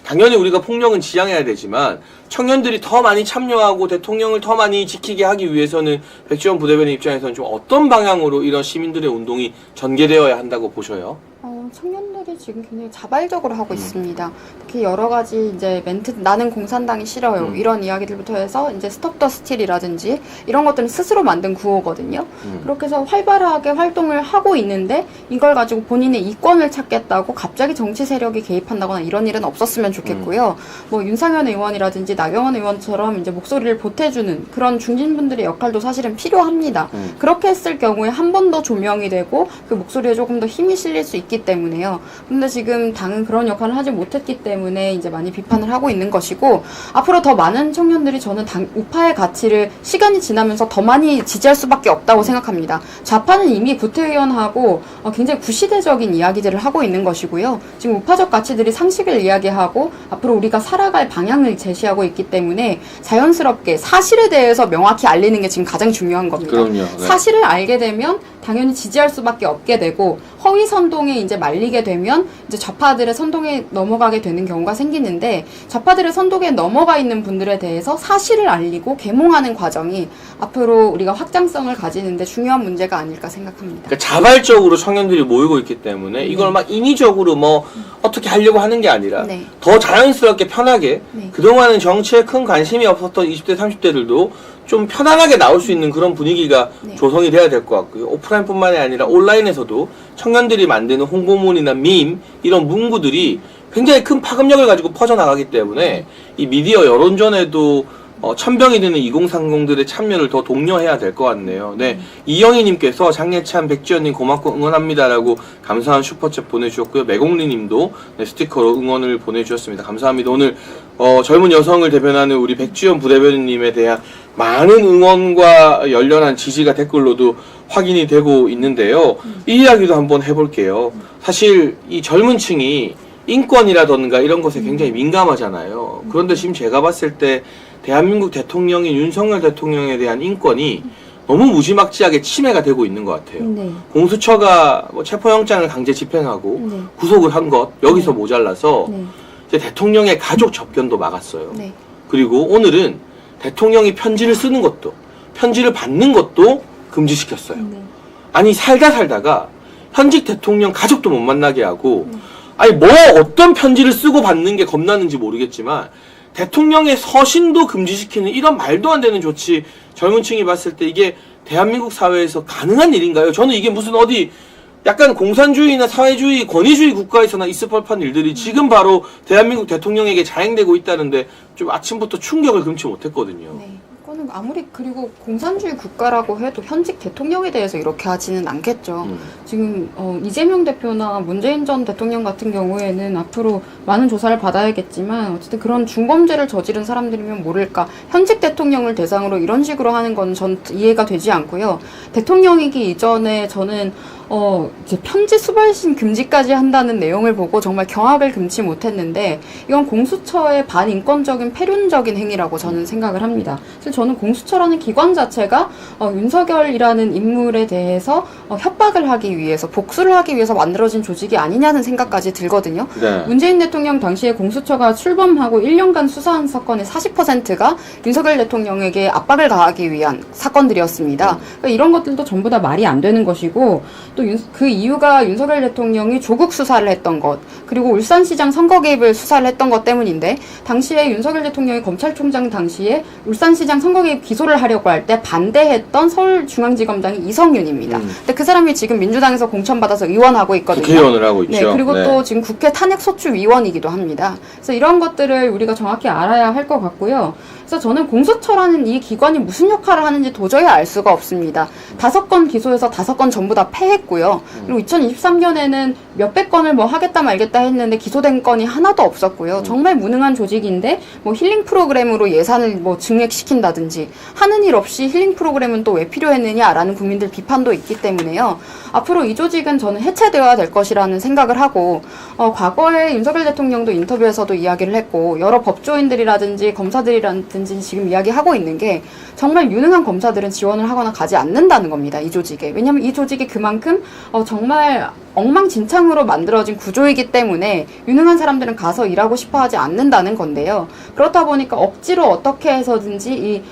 D: 당연히 우리가 폭력은 지양해야 되지만 청년들이 더 많이 참여하고 대통령을 더 많이 지키게 하기 위해서는 백지원 부대변인 입장에서는 좀 어떤 방향으로 이런 시민들의 운동이 전개되어야 한다고 보셔요?
E: 청년들이 지금 굉장히 자발적으로 하고 있습니다. 특히 여러 가지 이제 멘트, 나는 공산당이 싫어요. 이런 이야기들부터 해서 이제 스톱 더 스틸이라든지 이런 것들은 스스로 만든 구호거든요. 그렇게 해서 활발하게 활동을 하고 있는데 이걸 가지고 본인의 이권을 찾겠다고 갑자기 정치 세력이 개입한다거나 이런 일은 없었으면 좋겠고요. 뭐 윤상현 의원이라든지 나경원 의원처럼 이제 목소리를 보태주는 그런 중진분들의 역할도 사실은 필요합니다. 그렇게 했을 경우에 한 번 더 조명이 되고 그 목소리에 조금 더 힘이 실릴 수 있기 때문에요. 근데 지금 당은 그런 역할을 하지 못했기 때문에 이제 많이 비판을 하고 있는 것이고 앞으로 더 많은 청년들이 저는 우파의 가치를 시간이 지나면서 더 많이 지지할 수밖에 없다고 생각합니다. 좌파는 이미 구태의원하고 굉장히 구시대적인 이야기들을 하고 있는 것이고요. 지금 우파적 가치들이 상식을 이야기하고 앞으로 우리가 살아갈 방향을 제시하고 있기 때문에 자연스럽게 사실에 대해서 명확히 알리는 게 지금 가장 중요한 겁니다.
D: 그럼요. 네.
E: 사실을 알게 되면 당연히 지지할 수밖에 없게 되고 허위 선동에 이제 말리게 되면 이제 좌파들의 선동에 넘어가게 되는 경우가 생기는데 좌파들의 선동에 넘어가 있는 분들에 대해서 사실을 알리고 계몽하는 과정이 앞으로 우리가 확장성을 가지는데 중요한 문제가 아닐까 생각합니다.
D: 그러니까 자발적으로 청년들이 모이고 있기 때문에 이걸 막 인위적으로 뭐 어떻게 하려고 하는 게 아니라
E: 네.
D: 더 자연스럽게 편하게
E: 네.
D: 그동안은 정치에 큰 관심이 없었던 20대 30대들도 좀 편안하게 나올 수 있는 그런 분위기가
E: 네.
D: 조성이 돼야 될 것 같고요. 오프라인뿐만이 아니라 온라인에서도 청년들이 만드는 홍보문이나 밈 이런 문구들이 굉장히 큰 파급력을 가지고 퍼져나가기 때문에 이 미디어 여론전에도 천병이 되는 2030들의 참여를 더 독려해야 될 것 같네요. 네, 이영희님께서 장예찬, 백지연님 고맙고 응원합니다라고 감사한 슈퍼챗 보내주셨고요. 매공리님도 네, 스티커로 응원을 보내주셨습니다. 감사합니다. 오늘 젊은 여성을 대변하는 우리 백지연 부대변인님에 대한 많은 응원과 열렬한 지지가 댓글로도 확인이 되고 있는데요. 이 이야기도 한번 해볼게요. 사실 이 젊은 층이 인권이라던가 이런 것에 굉장히 민감하잖아요. 그런데 지금 제가 봤을 때 대한민국 대통령인 윤석열 대통령에 대한 인권이 너무 무지막지하게 침해가 되고 있는 것 같아요.
E: 네.
D: 공수처가 뭐 체포영장을 강제 집행하고
E: 네.
D: 구속을 한 것 여기서 모자라서
E: 네.
D: 이제 대통령의 가족 접견도 막았어요.
E: 네.
D: 그리고 오늘은 대통령이 편지를 쓰는 것도 편지를 받는 것도 금지시켰어요.
E: 네.
D: 아니 살다가 현직 대통령 가족도 못 만나게 하고 아니 뭐 어떤 편지를 쓰고 받는 게 겁나는지 모르겠지만 대통령의 서신도 금지시키는 이런 말도 안 되는 조치 젊은 층이 봤을 때 이게 대한민국 사회에서 가능한 일인가요? 저는 이게 무슨 어디 약간 공산주의나 사회주의, 권위주의 국가에서나 있을 법한 일들이 지금 바로 대한민국 대통령에게 자행되고 있다는데 좀 아침부터 충격을 금치 못했거든요.
E: 네. 이거는 아무리 그리고 공산주의 국가라고 해도 현직 대통령에 대해서 이렇게 하지는 않겠죠. 지금 이재명 대표나 문재인 전 대통령 같은 경우에는 앞으로 많은 조사를 받아야겠지만 어쨌든 그런 중범죄를 저지른 사람들이면 모를까 현직 대통령을 대상으로 이런 식으로 하는 건 전 이해가 되지 않고요. 대통령이기 이전에 저는 이제 편지 수발신 금지까지 한다는 내용을 보고 정말 경악을 금치 못했는데 이건 공수처의 반인권적인 패륜적인 행위라고 저는 생각을 합니다. 사실 저는 공수처라는 기관 자체가 윤석열이라는 인물에 대해서 협박을 하기 위해서 복수를 하기 위해서 만들어진 조직이 아니냐는 생각까지 들거든요.
D: 네.
E: 문재인 대통령 당시에 공수처가 출범하고 1년간 수사한 사건의 40%가 윤석열 대통령에게 압박을 가하기 위한 사건들이었습니다. 그러니까 이런 것들도 전부 다 말이 안 되는 것이고 또 그 이유가 윤석열 대통령이 조국 수사를 했던 것 그리고 울산시장 선거 개입을 수사를 했던 것 때문인데 당시에 윤석열 대통령이 검찰총장 당시에 울산시장 선거 개입 기소를 하려고 할 때 반대했던 서울중앙지검장이 이성윤입니다. 근데 그 사람이 지금 민주당에서 공천받아서 의원하고 있거든요.
D: 국회의원을 하고 있죠.
E: 네, 그리고
D: 네.
E: 또 지금 국회 탄핵소추위원이기도 합니다. 그래서 이런 것들을 우리가 정확히 알아야 할 것 같고요. 그래서 저는 공수처라는 이 기관이 무슨 역할을 하는지 도저히 알 수가 없습니다. 5건 기소해서 5건 전부 다 패했고요. 그리고 2023년에는 몇백 건을 뭐 하겠다 말겠다 했는데 기소된 건이 하나도 없었고요. 정말 무능한 조직인데 뭐 힐링 프로그램으로 예산을 뭐 증액시킨다든지 하는 일 없이 힐링 프로그램은 또 왜 필요했느냐라는 국민들 비판도 있기 때문에요. 앞으로 이 조직은 저는 해체되어야 될 것이라는 생각을 하고 과거에 윤석열 대통령도 인터뷰에서도 이야기를 했고 여러 법조인들이라든지 검사들이라든지 지금 이야기하고 있는 게 정말 유능한 검사들은 지원을 하거나 가지 않는다는 겁니다. 이 조직에. 왜냐하면 이 조직이 그만큼 정말 엉망진창으로 만들어진 구조이기 때문에 유능한 사람들은 가서 일하고 싶어 하지 않는다는 건데요. 그렇다 보니까 억지로 어떻게 해서든지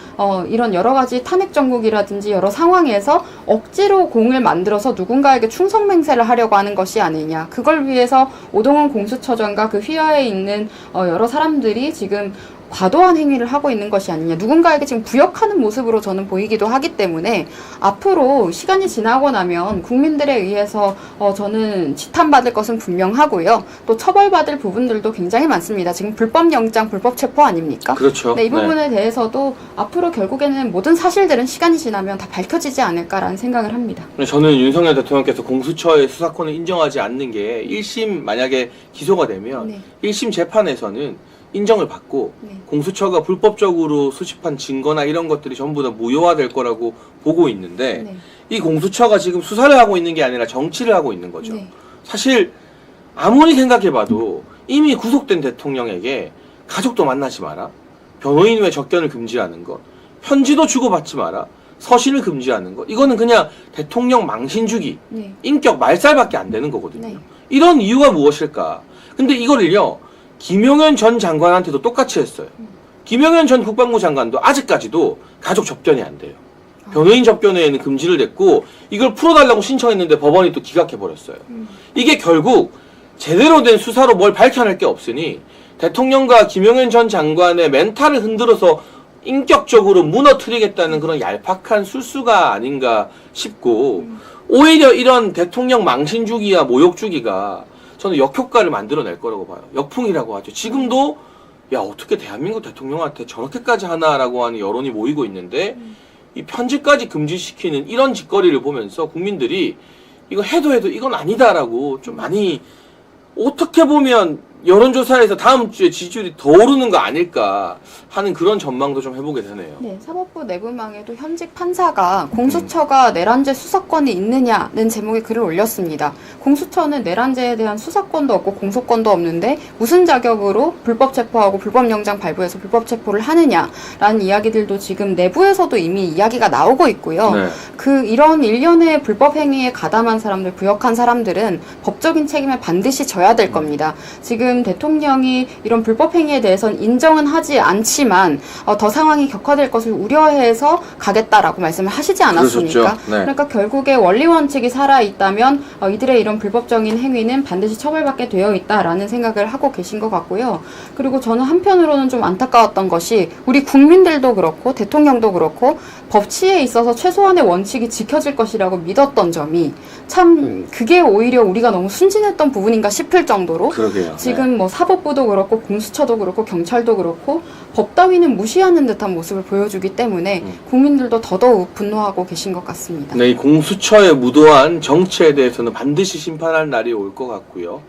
E: 이런 여러 가지 탄핵 정국이라든지 여러 상황에서 억지로 공을 만들어서 누군가에게 충성맹세를 하려고 하는 것이 아니냐. 그걸 위해서 오동훈 공수처장과 그 휘하에 있는 여러 사람들이 지금 과도한 행위를 하고 있는 것이 아니냐. 누군가에게 지금 부역하는 모습으로 저는 보이기도 하기 때문에 앞으로 시간이 지나고 나면 국민들에 의해서 저는 지탄받을 것은 분명하고요. 또 처벌받을 부분들도 굉장히 많습니다. 지금 불법영장, 불법체포 아닙니까?
D: 그렇죠.
E: 네, 이 부분에 대해서도 앞으로 결국에는 모든 사실들은 시간이 지나면 다 밝혀지지 않을까라는 생각을 합니다.
D: 저는 윤석열 대통령께서 공수처의 수사권을 인정하지 않는 게 1심 만약에 기소가 되면
E: 네.
D: 1심 재판에서는 인정을 받고
E: 네.
D: 공수처가 불법적으로 수집한 증거나 이런 것들이 전부 다 무효화될 거라고 보고 있는데
E: 네.
D: 이 공수처가 지금 수사를 하고 있는 게 아니라 정치를 하고 있는 거죠.
E: 네.
D: 사실 아무리 생각해봐도 이미 구속된 대통령에게 가족도 만나지 마라, 변호인 외 접견을 금지하는 것, 편지도 주고받지 마라, 서신을 금지하는 것, 이거는 그냥 대통령 망신주기,
E: 네.
D: 인격 말살밖에 안 되는 거거든요.
E: 네.
D: 이런 이유가 무엇일까? 근데 이거를요, 김용현 전 장관한테도 똑같이 했어요. 김용현 전 국방부 장관도 아직까지도 가족 접견이 안 돼요. 변호인 접견에는 금지를 냈고 이걸 풀어달라고 신청했는데 법원이 또 기각해버렸어요. 이게 결국 제대로 된 수사로 뭘 밝혀낼 게 없으니 대통령과 김용현 전 장관의 멘탈을 흔들어서 인격적으로 무너뜨리겠다는 그런 얄팍한 술수가 아닌가 싶고 오히려 이런 대통령 망신주기와 모욕주기가 저는 역효과를 만들어낼 거라고 봐요. 역풍이라고 하죠. 지금도 야 어떻게 대한민국 대통령한테 저렇게까지 하나라고 하는 여론이 모이고 있는데 이 편지까지 금지시키는 이런 짓거리를 보면서 국민들이 이거 해도 이건 아니다라고 좀 많이 어떻게 보면 여론조사에서 다음 주에 지지율이 더 오르는 거 아닐까 하는 그런 전망도 좀 해보게 되네요.
E: 네, 사법부 내부망에도 현직 판사가 공수처가 내란죄 수사권이 있느냐는 제목의 글을 올렸습니다. 공수처는 내란죄에 대한 수사권도 없고 공소권도 없는데 무슨 자격으로 불법 체포하고 불법 영장 발부해서 불법 체포를 하느냐라는 이야기들도 지금 내부에서도 이미 이야기가 나오고 있고요.
D: 네.
E: 이런 일련의 불법 행위에 가담한 사람들, 부역한 사람들은 법적인 책임을 반드시 져야 될 겁니다. 지금 지금 대통령이 이런 불법 행위에 대해서는 인정은 하지 않지만 더 상황이 격화될 것을 우려해서 가겠다라고 말씀을 하시지 않았습니까?
D: 그러셨죠. 네.
E: 그러니까 결국에 원리 원칙이 살아 있다면 이들의 이런 불법적인 행위는 반드시 처벌받게 되어 있다라는 생각을 하고 계신 것 같고요. 그리고 저는 한편으로는 좀 안타까웠던 것이 우리 국민들도 그렇고 대통령도 그렇고 법치에 있어서 최소한의 원칙이 지켜질 것이라고 믿었던 점이 참 그게 오히려 우리가 너무 순진했던 부분인가 싶을 정도로
D: 그러게요.
E: 지금 뭐 사법부도 그렇고 공수처도 그렇고 경찰도 그렇고 법 따위는 무시하는 듯한 모습을 보여주기 때문에 국민들도 더더욱 분노하고 계신 것 같습니다.
D: 네, 이 공수처의 무도한 정치에 대해서는 반드시 심판할 날이 올 것 같고요.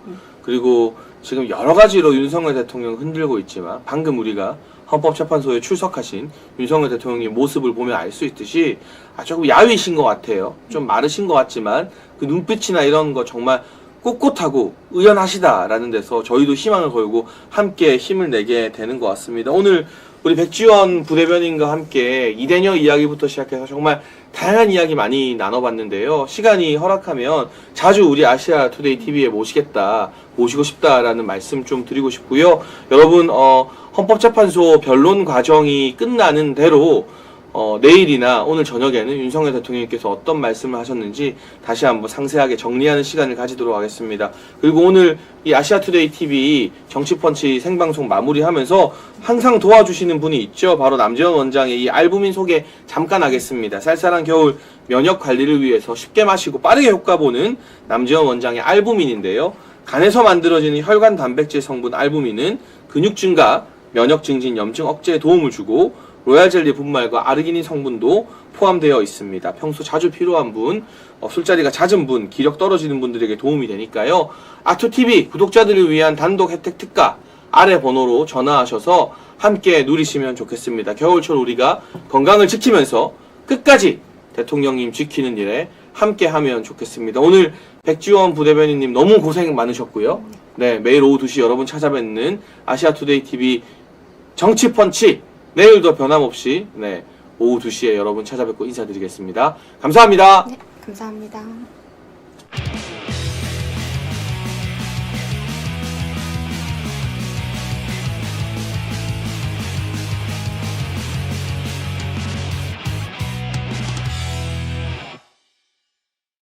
D: 그리고 지금 여러 가지로 윤석열 대통령 흔들고 있지만 방금 우리가 헌법재판소에 출석하신 윤석열 대통령의 모습을 보면 알 수 있듯이 조금 야위신 것 같아요. 좀 마르신 것 같지만 그 눈빛이나 이런 거 정말 꼿꼿하고 의연하시다라는 데서 저희도 희망을 걸고 함께 힘을 내게 되는 것 같습니다. 오늘 우리 백지원 부대변인과 함께 이대녀 이야기부터 시작해서 정말 다양한 이야기 많이 나눠봤는데요. 시간이 허락하면 자주 우리 아시아 투데이 TV에 모시고 싶다라는 말씀 좀 드리고 싶고요. 여러분, 헌법재판소 변론 과정이 끝나는 대로 내일이나 오늘 저녁에는 윤석열 대통령께서 어떤 말씀을 하셨는지 다시 한번 상세하게 정리하는 시간을 가지도록 하겠습니다. 그리고 오늘 이 아시아투데이 TV 정치펀치 생방송 마무리하면서 항상 도와주시는 분이 있죠. 바로 남재원 원장의 이 알부민 소개 잠깐 하겠습니다. 쌀쌀한 겨울 면역 관리를 위해서 쉽게 마시고 빠르게 효과 보는 남재원 원장의 알부민인데요. 간에서 만들어지는 혈관 단백질 성분 알부민은 근육 증가, 면역 증진, 염증 억제에 도움을 주고 로얄 젤리 분말과 아르기닌 성분도 포함되어 있습니다. 평소 자주 필요한 분, 술자리가 잦은 분, 기력 떨어지는 분들에게 도움이 되니까요. 아투TV 구독자들을 위한 단독 혜택 특가 아래 번호로 전화하셔서 함께 누리시면 좋겠습니다. 겨울철 우리가 건강을 지키면서 끝까지 대통령님 지키는 일에 함께 하면 좋겠습니다. 오늘 백지원 부대변인님 너무 고생 많으셨고요. 네, 매일 오후 2시 여러분 찾아뵙는 아시아투데이 TV 정치펀치 내일도 변함없이 오후 2시에 여러분 찾아뵙고 인사드리겠습니다. 감사합니다.
E: 네, 감사합니다.